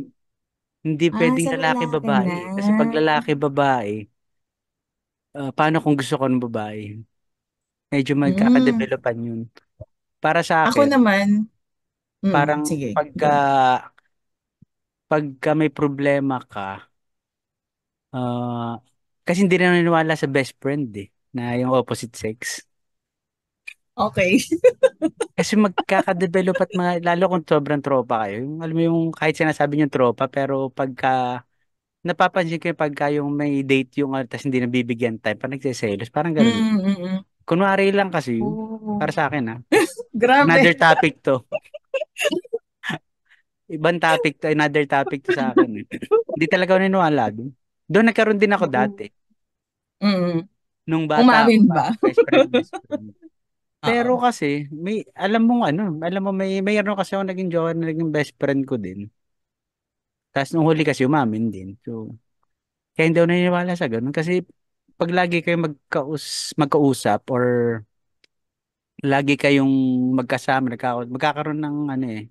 hindi
Ah,
pwedeng
sa
lalaki
lalaki
babae.
na.
Kasi pag lalaki babae, paano kung gusto ko ng babae? Medyo
Mm.
magkakadevelopan yun. Para sa
Ako
akin,
naman,
parang
sige,
pagka
go.
pagka may problema ka, ah, kasi hindi na naniniwala sa best friend eh, na yung opposite sex.
Okay.
Kasi magkakadevelop at mga, lalo kung sobrang tropa kayo, yung, alam mo yung kahit sinasabi yung tropa, pero pagka, napapansin ko yung pagka yung may date yung, tas hindi nabibigyan time, parang nagsiselos, parang ganun.
Mm, mm, mm.
Kunwari lang kasi yun,
Oh,
para sa akin ha.
grabe.
Another topic to. Ibang topic to, another topic to sa akin eh. Hindi talaga ako naniniwala doon. Doon nagkaroon din ako
Oo.
dati.
Mm.
Nung bata ako,
Umamin ba?
parang best friend, best friend. Pero
Oo.
kasi, may, alam mo, mayroon kasi ako naging jowa na naging best friend ko din. Tapos nung huli kasi umamin din. So, kaya hindi ako naniniwala sa ganun. Kasi pag lagi kayo magkausap or lagi kayong magkasama, magkakaroon ng ano eh,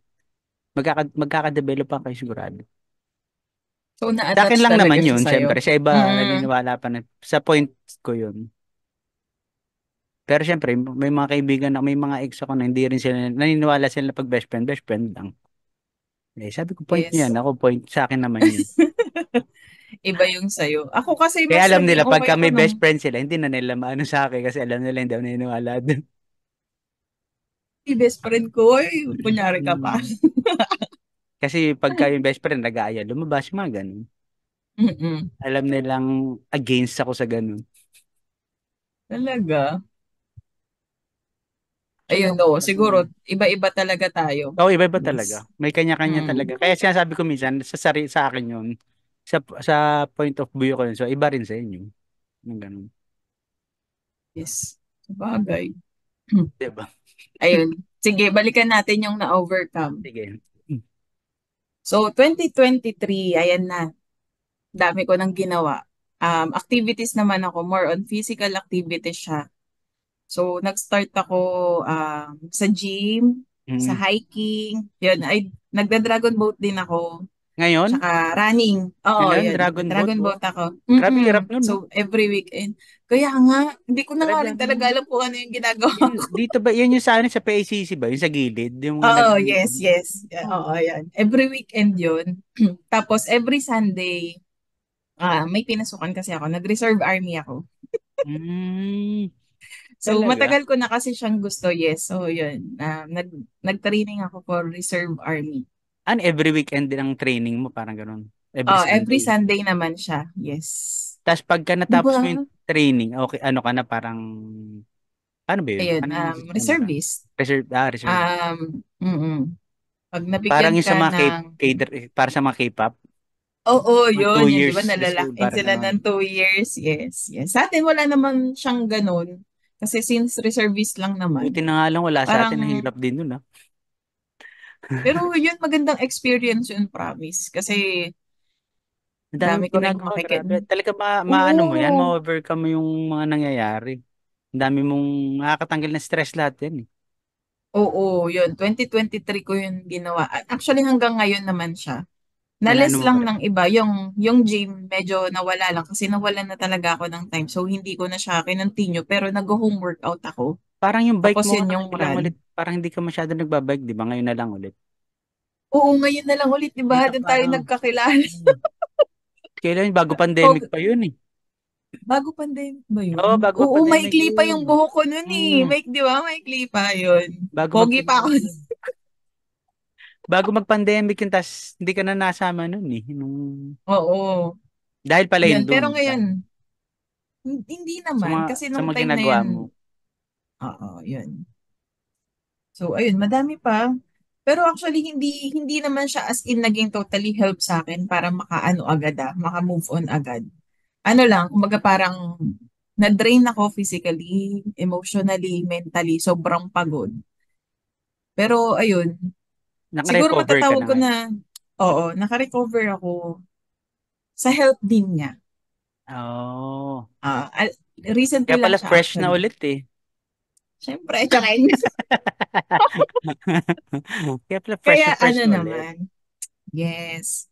magkaka-develop pa kayo sigurado.
So,
Sa akin
na-attach
lang
talaga
naman
siya
yun,
sa'yo.
syempre. Sa iba,
Mm.
naniniwala pa na, sa point ko yun. Pero syempre, may mga kaibigan na, may mga ex ako na hindi rin sila, naniniwala sila na pag best friend lang. Eh, sabi ko, point niya
Yes.
yan. Ako, point sa akin naman yun.
Iba yung sa'yo. Ako kasi
Kaya
mas
alam
naging
nila,
okay
pagka
ako
may best
nung
friend sila, hindi na nila maano sa akin kasi alam nila hindi ako naniniwala dun.
best friend ko. Ay, kunyari ka pa.
Mm. Kasi pagka yung best friend, nag-aaya, lumabas, mga ganun.
Mm-mm.
Alam nilang against ako sa ganun.
Talaga.
Kaya
Ayun,
ako
oo.
talagang,
Siguro, iba-iba talaga tayo.
oo, iba-iba talaga.
Yes.
May kanya-kanya talaga.
Mm.
Kaya sinasabi ko minsan, sa akin yun, sa point of view ko yun, so iba rin sa inyo. Yung ganun.
Yes. Sabagay.
Diba?
Ayun. Sige, balikan natin yung na-overcome.
Sige.
So, 2023, ayan na. Dami ko nang ginawa. Activities naman ako, more on physical activities siya. So, nag-start ako sa gym, sa
Mm.
hiking. Yun, ay, nagda-dragon boat din ako.
Ngayon,
Tsaka running. Oo,
ngayon,
yun.
Dragon Boat,
Nagda-dragon
oh.
boat ako.
Grabe, hirap
Mm-mm.
nun, no?
So, every weekend. Kaya nga, hindi ko na nga rin
Talagang,
talaga alam kung ano yung ginagawa
yun,
ko.
dito ba, yan yung sa ano, sa PACC ba? Yung sa gilid, yung mga
Oo,
nag-ano.
yes, yes. Oo, yan. Every weekend yun. Tapos, every Sunday, may pinasukan kasi ako. Nag-reserve army ako.
Mm,
So,
talaga?
matagal ko na kasi siyang gusto, yes. So, yun. Nag-training ako for reserve army.
Ano, every weekend din ang training mo, parang ganun. Every
Every
Sunday.
Sunday naman siya. Yes.
Tapos pagka
Di
natapos mo yung
ba?
training, okay, ano ka na, parang, ano ba yun?
Ayun,
Anong sistema na?
reservist.
Reserve.
Mm. Pag
Parang
nabigyan
yung
ka
sa mga
ng...
para sa mga K-pop.
Oo,
Mga two
yun. Yun, di
years,
ba? Nalalaki
parang
sila
ganon.
ng 2 years. Yes, yes. Sa atin, wala naman siyang ganun. Kasi since reservist lang naman,
Buti na nga lang wala sa
parang...
atin, nahirap din nun, ah.
Pero yun, magandang experience yun, promise. Kasi
Ang dami
dami
mong
ko ring
ginagawa, grabe. Talaga maano mo yan,
Oo.
ma-overcome mo yung mga nangyayari. Ang dami mong nakakatanggal ng stress lahat yan, eh.
Oo, yun. 2023 ko yun ginawa. Actually, hanggang ngayon naman siya.
Inaano
Nales
mo pa
lang
rin.
ng iba. Yung gym, medyo nawala lang kasi nawalan na talaga ako ng time. So, hindi ko na siya kinontinue. Pero nag-home workout ako.
Parang yung bike
Tapos
mo
yun
nga
yung
ngayon lang ulit,
run.
parang hindi ka masyado nagbabike, di ba? Ngayon na lang ulit.
Oo, ngayon na lang ulit. Di
Di
ba?
ba
Doon tayo
parang,
nagkakilala.
hmm, kailan yun? Bago pandemic
Pog,
pa yun, eh.
bago pandemic ba yun?
Oo, bago
Oo,
pandemic
maikli pa
yun.
yung buhok ko nun eh.
Hmm,
Di ba? Maikli pa yun.
bago
Pogi pa ako.
mag-pandemic yun. Bago mag-pandemic yun, tas hindi ka na nasama nun, eh.
Oo.
Dahil pala
Yun.
yun
Pero
dun.
ngayon, hindi naman. Kasi
Sa
nung
mga
time na
ginagawa
yun,
mo.
oo, yun. So, ayun, madami pa. Pero actually, hindi hindi naman siya as in naging totally help sa akin para makaano agad maka-move on agad. Ano lang, kumbaga parang na-drain ako physically, emotionally, mentally, sobrang pagod. Pero ayun, siguro
Naka-recover ka
matatawag
na
ko
ngayon.
na, oo, naka-recover ako sa health din niya.
Oh.
Recently
Kaya
lang
pala
siya
fresh na
actually.
ulit, eh.
Siyempre, tsaka
Kaya pala fresh
kaya
na fresh
ano
na ulit.
naman, yes.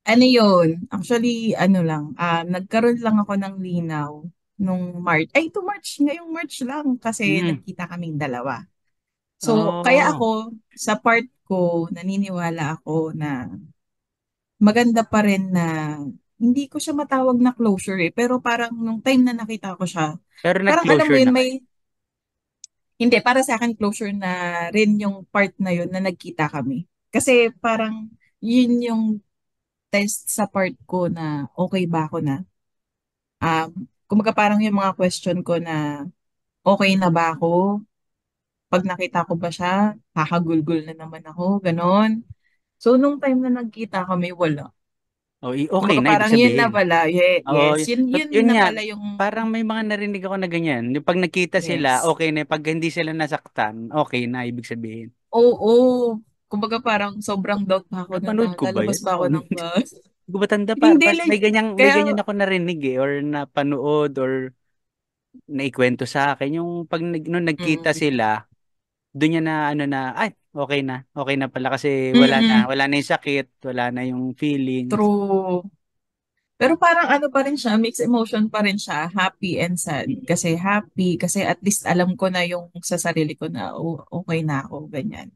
Ano yun? Actually, ano lang, nagkaroon lang ako ng linaw nung March. Ay, ito March, ngayong March lang kasi
Mm.
nagkita kaming dalawa. So, kaya
Oh.
ako, sa part ko, naniniwala ako na maganda pa rin na hindi ko siya matawag na closure eh. Pero parang nung time na nakita ko siya,
Pero
parang alam mo
nag-closure
yun,
na
may,
kayo.
hindi, para sa akin closure na rin yung part na yun na nagkita kami. Kasi parang yun yung test sa part ko na okay ba ako na. Kumbaga parang yung mga question ko na okay na ba ako? Pag nakita ko ba siya, hakagulgol na naman ako, ganon. So, nung time na nagkita kami, wala.
O, okay
Kumbaga
na, ibig
parang yun na
sabihin.
pala,
Oo,
yes, yun
yun
na
nga,
pala yung,
parang may mga narinig ako na ganyan. Yung pag nagkita sila,
yes.
okay na. Pag hindi sila nasaktan, okay na, ibig sabihin.
Oo, kumbaga parang sobrang doubt pa ako na
Napanood ko ba
lalabas
yun?
ba ako
Oo.
ng bus.
Hindi ko ba tanda pa?
Hindi lang,
May
kaya,
ganyan ako narinig eh, or napanood, or naikwento sa akin. Yung pag nung nagkita
mm,
sila, doon niya na ano na, ay, okay na pala kasi
mm,
wala na yung sakit, wala na yung feelings.
true. Pero parang ano pa rin siya, mixed emotion pa rin siya, happy and sad. Kasi
Mm.
happy, kasi at least alam ko na yung sa sarili ko na okay na ako, ganyan.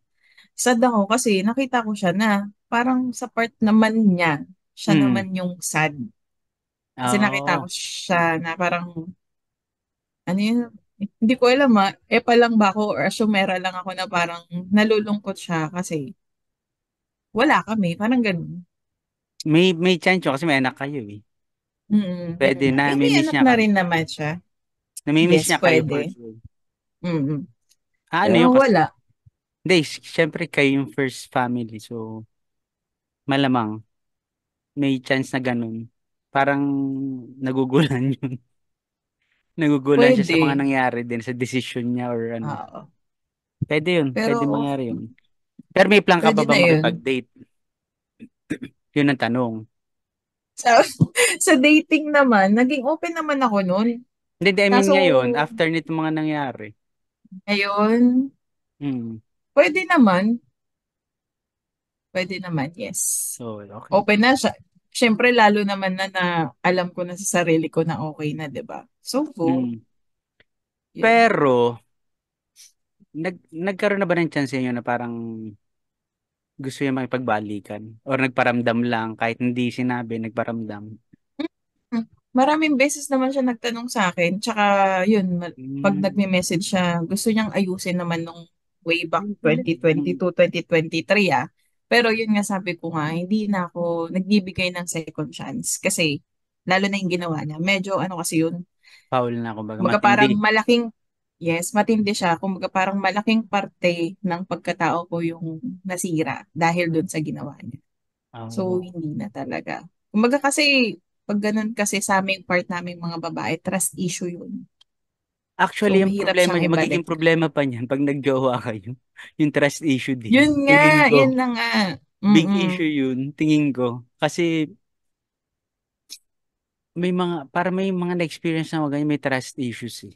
Sad ako kasi nakita ko siya na parang sa part naman niya, siya
Mm.
naman yung sad. Kasi nakita ko
Oo.
siya na parang, ano yun, hindi ko alam pa lang ba ako or asumera lang ako na parang nalulungkot siya kasi wala kami, parang ganun.
May chance yun kasi may anak kayo eh.
Ganun
Pwede
nga.
na,
Eh,
may
may
miss
anak
niya
na
kayo.
rin naman siya.
Namimiss
Yes,
niya kayo for
pwede.
sure.
Mm-mm.
Ano yun
Pero
kasi,
wala.
hindi, syempre kayo yung first family. So, malamang, may chance na ganun. Parang nagugulan yun. Nagugulan siya sa mga
Pwede.
nangyari din, sa decision niya or ano.
Oo.
Pwede yun,
Pero
pwede mangyari yun. Pero may plan ka
pwede
pa ba
na yun.
makipag-date? Yun ang tanong.
Sa, sa dating naman, naging open naman ako nun.
Hindi, I mean
Kaso,
ngayon, after nito mga nangyari.
ngayon,
Hmm.
pwede naman. Pwede naman, yes.
So, okay.
Open na siya. Siyempre, lalo naman na alam ko na sa sarili ko na okay na, 'di ba? So, go.
Hmm.
Yun.
Pero, nagkaroon na ba ng chance niyo na parang gusto niya makipagbalikan? Or nagparamdam lang, kahit hindi sinabi, nagparamdam?
Hmm. Maraming beses naman siya nagtanong sa akin. Tsaka, yun, pag
Hmm.
nagme-message siya, gusto niyang ayusin naman nung way back
Hmm.
2022, 2023, ah. Pero yun nga sabi ko nga, hindi na ako nagbibigay ng second chance. Kasi, lalo na yung ginawa niya. Medyo, ano kasi yun,
Foul na, kumbaga,
kumbaga
matindi.
parang malaking, yes, matindi siya. Kumbaga parang malaking parte ng pagkatao ko yung nasira dahil dun sa ginawa niya. So,
Oo.
hindi na talaga. Kumbaga kasi, pag ganun kasi sa aming part naming mga babae, trust issue yun. So,
Actually, yung
mahirap
problema
siyang
niya, magiging
ibalik.
problema pa niyan pag nagjowa kayo. Yung trust issue
Yun
din.
nga,
Tingin
yun
ko,
na nga.
big
Mm-mm.
issue yun, tingin ko. Kasi may mga na-experience na ganyan, may trust issues eh.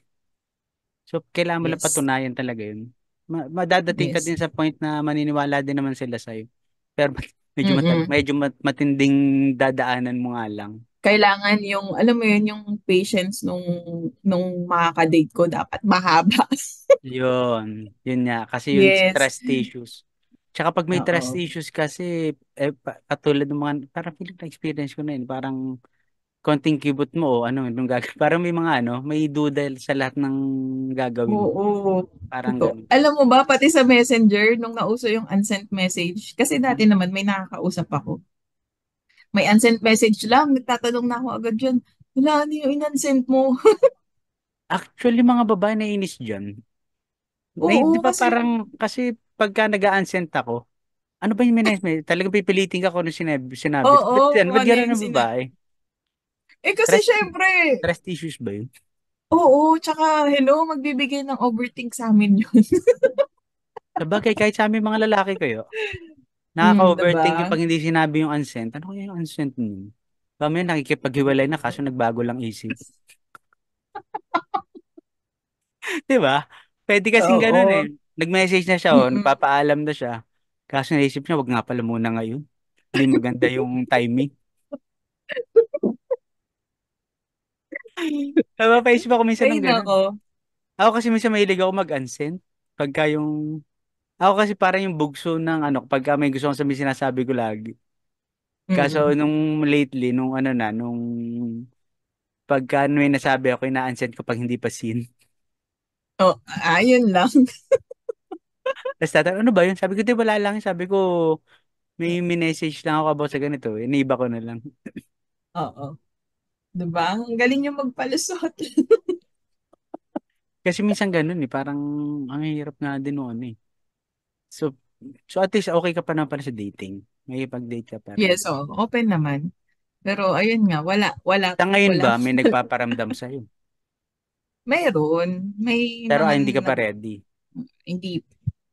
So, kailangan mo lang
Yes.
patunayan talaga yun. Madadating ka
Yes.
din sa point na maniniwala din naman sila sa'yo. Pero
Mm-mm.
matinding dadaanan mo nga lang.
Kailangan yung, alam mo yun, yung patience nung makaka-date ko dapat mahaba.
Yun nga. Kasi yun,
Yes.
trust issues. Tsaka pag may trust
Oo.
issues kasi, katulad ng mga, parang feeling na experience ko na yun, parang konting kibot mo o ano, nung parang may mga ano, may duda sa lahat ng gagawin mo.
Oo,
Parang
totoo.
ganun.
Alam mo ba, pati sa Messenger, nung nauso yung unsent message, kasi dati
Hmm.
naman may nakakausap ako. May unsent message lang, nagtatanong na ako agad dyan, wala, ano yung in-unsent mo?
Actually, mga babae naiinis dyan. Di
Oo,
ba
kasi,
parang, kasi pagka nag-a-unsent ako, ano ba yung miness mo? Talagang pipilitin ka kung ano sinabi.
oo,
Ba't yan?
kung
Ba't
ano
gano'n
yung
ng babae?
kasi
Trust,
syempre,
trust issues ba yun?
oo, tsaka, hello, magbibigay ng overthink sa amin yun.
Sabagay, kahit sa amin mga lalaki kayo,
Diba?
nakaka-overthink yung pag hindi sinabi yung unsent. Ano kaya yung unsent nun? Kami nakikipaghiwalay na kaso nagbago lang isip. Di ba? Pwede kasing ganun eh.
Oo.
Nag-message na siya o
Mm-mm.
nagpapaalam na siya. Kaso naisip niya, wag nga pala muna ngayon. Hindi maganda yung timing. Napapaisip ako minsan
Ay,
ng ganun.
nako.
Ako kasi minsan mahilig ako mag-unsend. Pagka yung... Ako kasi parang yung bugso ng ano, pagka may gusto kong sabihin sinasabi ko lagi. Kaso
Mm.
nung lately, nung ano na, nung pagka may nasabi ako, ina-unsend ko pag hindi pa seen.
Oh, ayun lang.
Tapos tatanong, ano ba yun? Sabi ko, di wala lang. Sabi ko, may message lang ako about sa ganito. Iniba ko na lang.
Oo. Diba? Ang galing yung magpalusot.
Kasi minsan ganun eh. Parang ang hirap nga din noon eh. So, so at least okay ka pa naman pala sa dating. May pag-date ka pa rin.
Yes, oh, open naman. Pero ayun nga,
Sa ngayon
wala.
ba, may nagpaparamdam sa'yo?
Mayroon, may
Pero
mga
hindi ka pa ready.
hindi,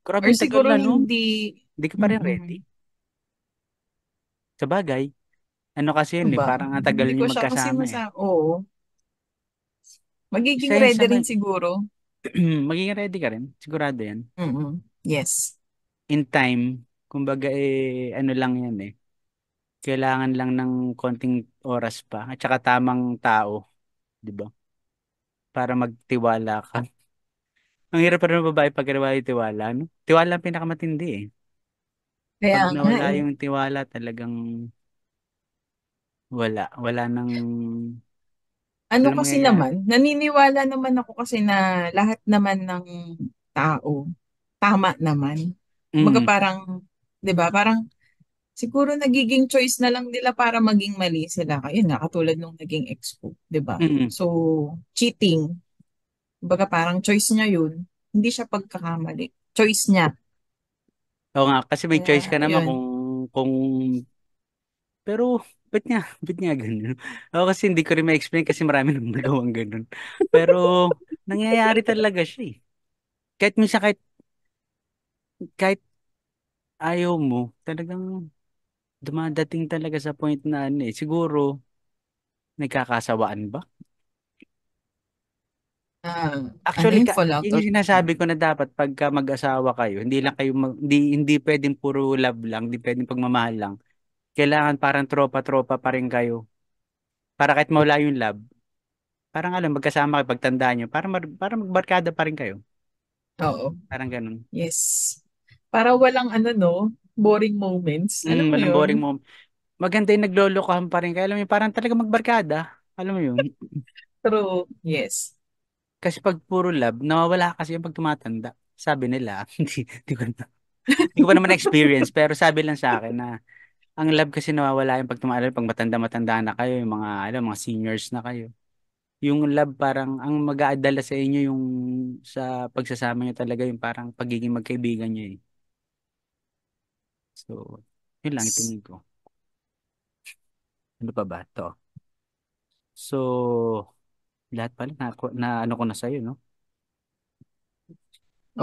Grabe
or
yung tagal
siguro
na no?
hindi,
Hindi ka pa rin ready.
mm,
Sa bagay, ano kasi
ano
yun eh,
ba?
parang ang tagal
Hindi ko
niyo
siya kasi
magkasama eh.
oo,
Isa
magiging
yun sa
ready rin
may,
siguro.
magiging ready ka rin. Sigurado yan.
Yes.
In time, kumbaga eh, ano lang yan eh. Kailangan lang ng konting oras pa at saka tamang tao, di ba? Para magtiwala ka. Ang hirap pa rin ng babae pag nawala yung tiwala, no? Tiwala ang pinakamatindi eh.
Kaya
Pag
nga
nawala
eh.
yung tiwala, talagang wala nang,
Ano
walang
kasi
mangyayari.
naman, naniniwala naman ako kasi na lahat naman ng tao, tama naman. Kumbaga
Mm,
parang, 'di ba? Parang siguro nagiging choice na lang nila para maging mali sila. Ayun nga, katulad nung naging ex ko, 'di ba?
mm.
So, cheating, kumbaga parang choice niya yun. Hindi siya pagkakamali. Choice niya.
Oo nga, kasi may choice
Kaya,
ka naman
ayun.
kung, pero, ba't nga ganun? Ako kasi hindi ko rin ma-explain kasi marami nang nagawang ganun. Pero, nangyayari talaga siya eh. Kahit minsan, kahit ayaw mo, talagang dumadating talaga sa point na ano eh. Siguro, nagkakasawaan ba?
Ano
Actually,
yun, fallout
yun
or
yung sinasabi ko na dapat pagka mag-asawa kayo, hindi lang kayo, hindi pwedeng puro love lang, hindi pwedeng pagmamahal lang. Kailangan parang tropa-tropa pa rin kayo. Para kahit mawala yung love, parang alam, magkasama kayo pagtandaan nyo, para magbarkada pa rin kayo.
oo.
Parang ganun.
Yes. Para walang ano no, boring moments. Alam mo
Walang boring
yun?
mo. Maganda yung naglolokohan pa rin kayo. Alam mo yun, parang talaga magbarkada. Alam mo yun?
True. Yes.
Kasi pag puro love, nawawala kasi yung pag tumatanda. Sabi nila, hindi ko pa naman experience, pero sabi lang sa akin na ang love kasi nawawala yung pag tumatanda, pag matanda-matanda na kayo, yung mga, alam, mga seniors na kayo. Yung love parang, ang mag-aadala sa inyo yung sa pagsasama nyo talaga yung parang pagiging magkaibigan nyo eh. So, yun lang itingin ko. Ano pa ba to? So, lahat pala na ano ko na sa'yo, no?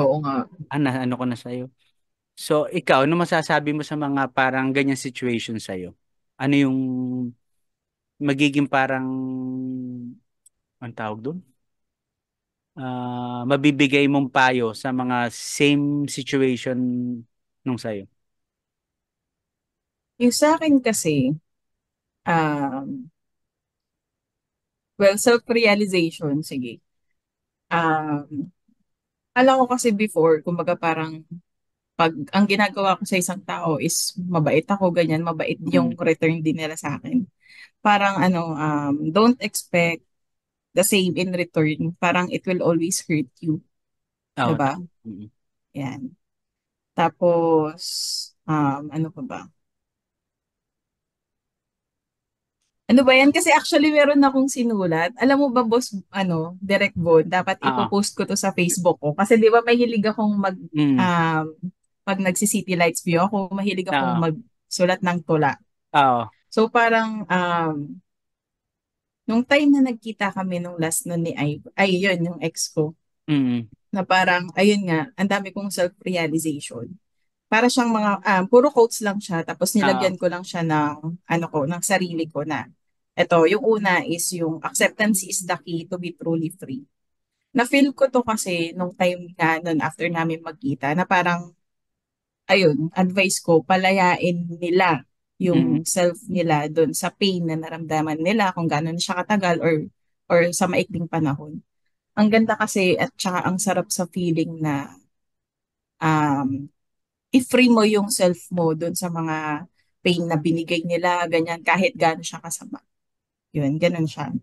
Oo nga.
Na ano ko na sa'yo. So, ikaw, ano masasabi mo sa mga parang ganyan situation sa'yo? Ano yung magiging parang, ang tawag doon? Mabibigay mong payo sa mga same situation nung sa'yo?
Yung sa akin kasi, um, well, self-realization, sige. Um, alam ko kasi before, kumbaga parang pag ang ginagawa ko sa isang tao is mabait ako, ganyan, mabait
Mm.
yung return din nila sa akin. Parang ano, don't expect the same in return. Parang it will always hurt you.
Oo,
'Di ba?
tama. Mm.
Yan. Tapos, ano pa ba? Ano ba yan? Kasi actually meron akong sinulat. Alam mo ba, boss, ano, Direct Bon, dapat
Oo.
ipopost ko to sa Facebook ko. Kasi di ba mahilig akong
Mm.
um, pag nagsi-city lights view ako, mahilig akong
Oo.
magsulat ng tula.
Oo.
So parang, nung time na nagkita kami nung last nun ni ay yun, yung ex ko,
Mm.
na parang, ayun nga, ang dami kong self-realization. Para siyang mga, puro quotes lang siya, tapos
Oo.
nilagyan ko lang siya ng, ano ko, ng sarili ko na, ito, yung una is yung acceptance is the key to be truly free. Na-feel ko to kasi nung time nga nun after namin magkita na parang, ayun, advice ko, palayain nila
Mm.
yung self nila dun sa pain na naramdaman nila kung gano'n siya katagal or sa maikling panahon. Ang ganda kasi at saka ang sarap sa feeling na um, i-free mo yung self mo dun sa mga pain na binigay nila, ganyan, kahit gaano siya kasama. Yun, ganun siya.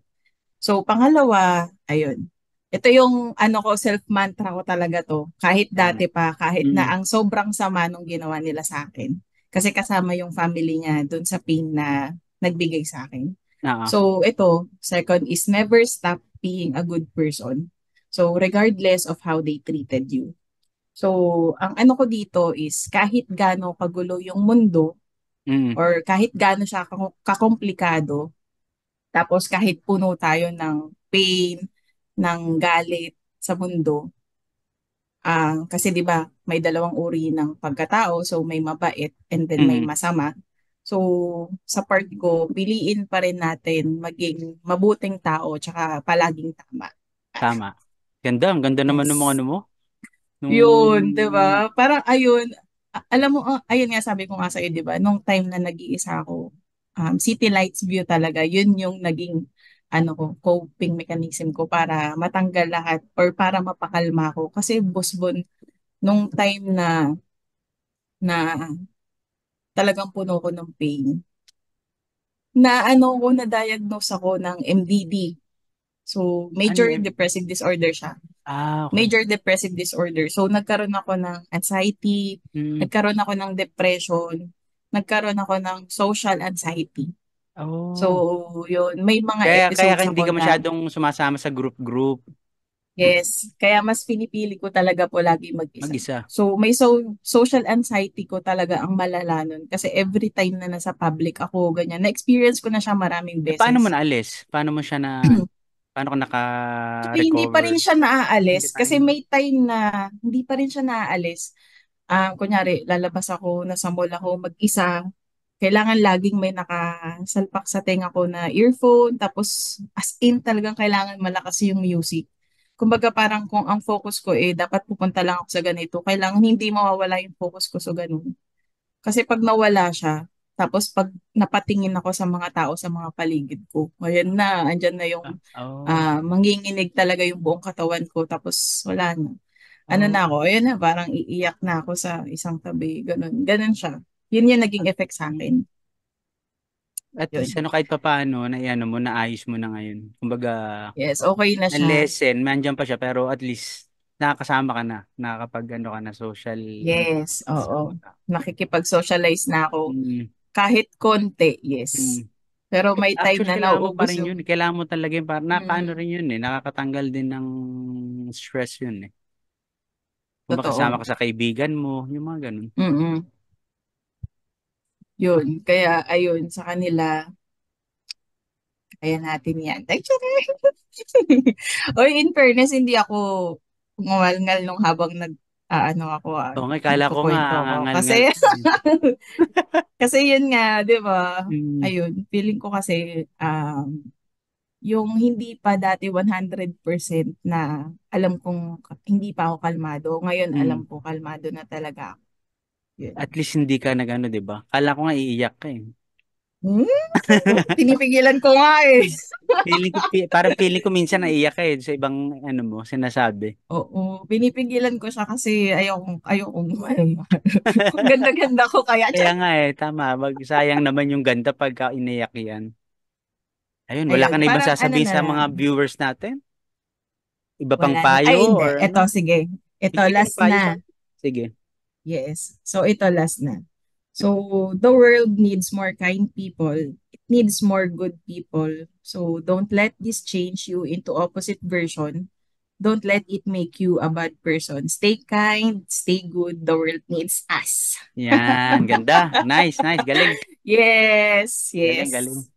So, pangalawa, ayun. Ito yung ano ko, self-mantra ko talaga to. Kahit
Yan.
dati pa, kahit na
Mm.
ang sobrang sama nung ginawa nila sa akin. Kasi kasama yung family niya dun sa pain na nagbigay sa akin.
Oo.
So, ito, second is never stop being a good person. So, regardless of how they treated you. So, ang ano ko dito is kahit gaano kagulo yung mundo
Mm.
or kahit gaano siya kakomplikado, tapos kahit puno tayo ng pain, ng galit sa mundo, kasi 'di ba may dalawang uri ng pagkatao, so may mabait and then may
Mm.
masama. So sa part ko, piliin pa rin natin maging mabuting tao tsaka palaging tama.
Tama. Ganda. Ang ganda naman ng mga
Yes.
ano mo. Nung...
Yun, 'di ba? Parang ayun, alam mo, ayun nga sabi ko nga sa iyo, 'di ba? Nung time na nag-iisa ako, City Lights View talaga, yun yung naging ano ko, coping mechanism ko para matanggal lahat or para mapakalma ko. Kasi busbon nung time na talagang puno ko ng pain. Na ano ko, na-diagnose ako ng MDD. So,
Ano
major
yun?
depressive disorder siya.
Okay.
Major depressive disorder. So, nagkaroon ako ng anxiety,
Mm.
nagkaroon ako ng depression, nagkaroon ako ng social anxiety. So,
Oh.
yun, may mga
Kaya ka
episodes
hindi
ako
ka
na,
masyadong sumasama sa group-group.
yes, kaya mas pinipili ko talaga po lagi mag-isa.
Mag-isa.
So, may social anxiety ko talaga ang malala nun. Kasi every time na nasa public ako, ganyan, na-experience ko na siya maraming
Eh, paano mo
beses.
naalis? Paano mo siya na... Paano ka
Actually, hindi pa
naka-recover?
rin siya
Hindi
naaalis
pa
kasi
rin.
may time na hindi pa rin siya naaalis. Kunyari, lalabas ako, nasa mall ako mag-isa. Kailangan laging may nakasalpak sa tenga ko na earphone. Tapos, as in, talagang kailangan malakas yung music. Kumbaga parang kung ang focus ko dapat pupunta lang ako sa ganito, kailangan hindi mawawala yung focus ko sa ganun. Kasi pag nawala siya, tapos pag napatingin ako sa mga tao sa mga paligid ko, ngayon na, andyan na yung
Oh.
manginginig talaga yung buong katawan ko, tapos wala na. Ano na
Oh.
ako, ayun na, parang iiyak na ako sa isang tabi, ganun. Ganun siya. Yun yung naging effect sa
Mm.
akin.
At least
Yun.
ano kahit papaano na ano mo naayos mo na ngayon. Kumbaga
Yes, okay na
na
siya.
lesson, nandiyan pa siya pero at least nakakasama ka na, nakakapag ano ka na social
Yes, oo.
sama ka.
Nakikipag-socialize na ako.
Mm.
Kahit konti, yes.
Mm.
Pero may time
Actually,
na
kailangan mo pa
nauubos
rin
yung,
yun. Kailangan mo talaga yun. Para, nakaano
mm,
rin yun eh. Nakakatanggal din ng stress yun eh. Kung makasama
totoo.
ka sa kaibigan mo, yung mga ganun.
Mm, yun. Kaya, ayun, sa kanila, kaya natin yan. Ay, charay! Oy, in fairness, hindi ako ngumalngal nung habang ano ako,
Oo nga, kala ko nga,
nagkukwento ako.
ngal-ngal
Kasi,
ka eh.
kasi yun nga, di ba?
Mm.
Ayun, feeling ko kasi, yung hindi pa dati 100% na alam kong hindi pa ako kalmado. Ngayon, alam
Mm.
ko kalmado na talaga ako. Yun.
At least hindi ka nag-ano, di ba? Kala ko nga iiyak ka eh.
Hmm? Pinipigilan ko nga eh.
Parang feeling ko minsan naiiyak ka eh sa ibang ano mo, sinasabi.
Oo, pinipigilan ko siya kasi ayokong malma. Kung ganda-ganda ko kaya
Kaya nga eh, tama. Sayang naman yung ganda pagka iniyak yan. Ayun, wala ka
ayun,
na ibang
parang ano
sasabihin
na
sa
lang.
mga viewers natin? Iba pang
Wala na.
payo
Ay, hindi.
or
Eto,
ano?
sige. Ito,
Sige,
last
payo sa...
na.
Sige.
Yes. So, ito, last na. So, the world needs more kind people. It needs more good people. So, don't let this change you into opposite version. Don't let it make you a bad person. Stay kind, stay good. The world needs us.
Yan, ganda. Nice, nice. Galing.
Yes,
Galing, galing.
yes.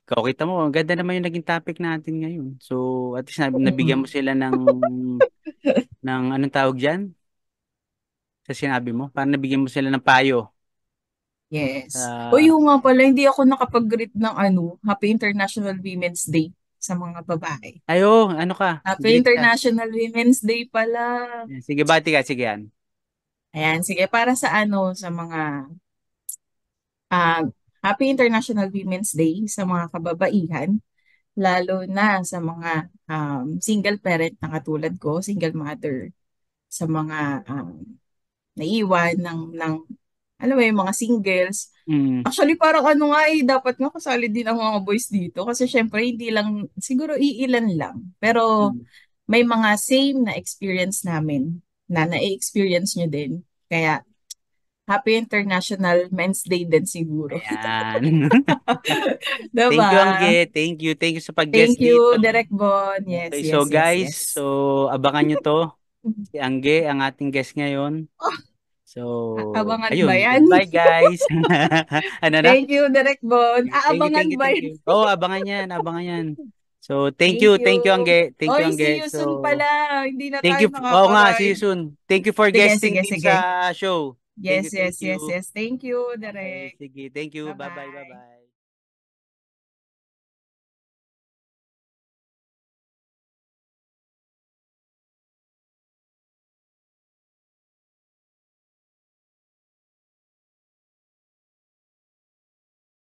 Ikaw, kita mo, ang ganda naman yung naging topic natin ngayon. So, at least nabigyan mo
Mm.
sila ng anong tawag dyan? Sa sinabi mo? Parang nabigyan mo sila ng payo.
Yes. O
Uh,
yung nga pala, hindi ako nakapag-greet ng Happy International Women's Day sa mga babae.
ayo, ano ka?
Happy
Greet ka.
International Women's Day pala.
Sige, bati ka. Sige, yan.
Ayan, sige, para sa sa mga ah, Happy International Women's Day sa mga kababaihan, lalo na sa mga single parent na katulad ko, single mother, sa mga naiwan ng alam mo yung mga singles.
Mm.
Actually, parang ano nga eh, dapat nga kasali din ang mga boys dito kasi syempre hindi lang, siguro iilan lang. Pero
Mm.
may mga same na experience namin na na-experience nyo din. Kaya, Happy International Men's Day din siguro.
Ayan. Thank you,
Diba?
Angge. Thank you. Thank you sa pag-guest
Thank
dito.
you, Direk Bon. Yes,
Okay, so
yes, yes,
guys,
yes.
so abangan nyo to. Si Angge, ang ating guest ngayon.
Oh,
So,
abangan ba
ayun.
yan?
Goodbye, guys. Ano na?
Thank you, Direk Bon.
Thank you,
Aabangan
thank you,
ba
thank
yan?
you. Oo, abangan yan, abangan yan. So,
Thank
thank you,
you.
Angge. Thank you,
Oy, see
Angge.
you
So,
soon pala. Hindi na
thank
tayo
you. Oo nga, see you
nakaka-ride.
soon. Thank you for
Sige,
guesting
sige,
dito
sige.
sa show. Thank you,
Yes,
thank
yes, yes,
you.
yes. Thank you,
Okay,
Direk.
sige. Thank you. Bye-bye,
Bye-bye.
bye-bye.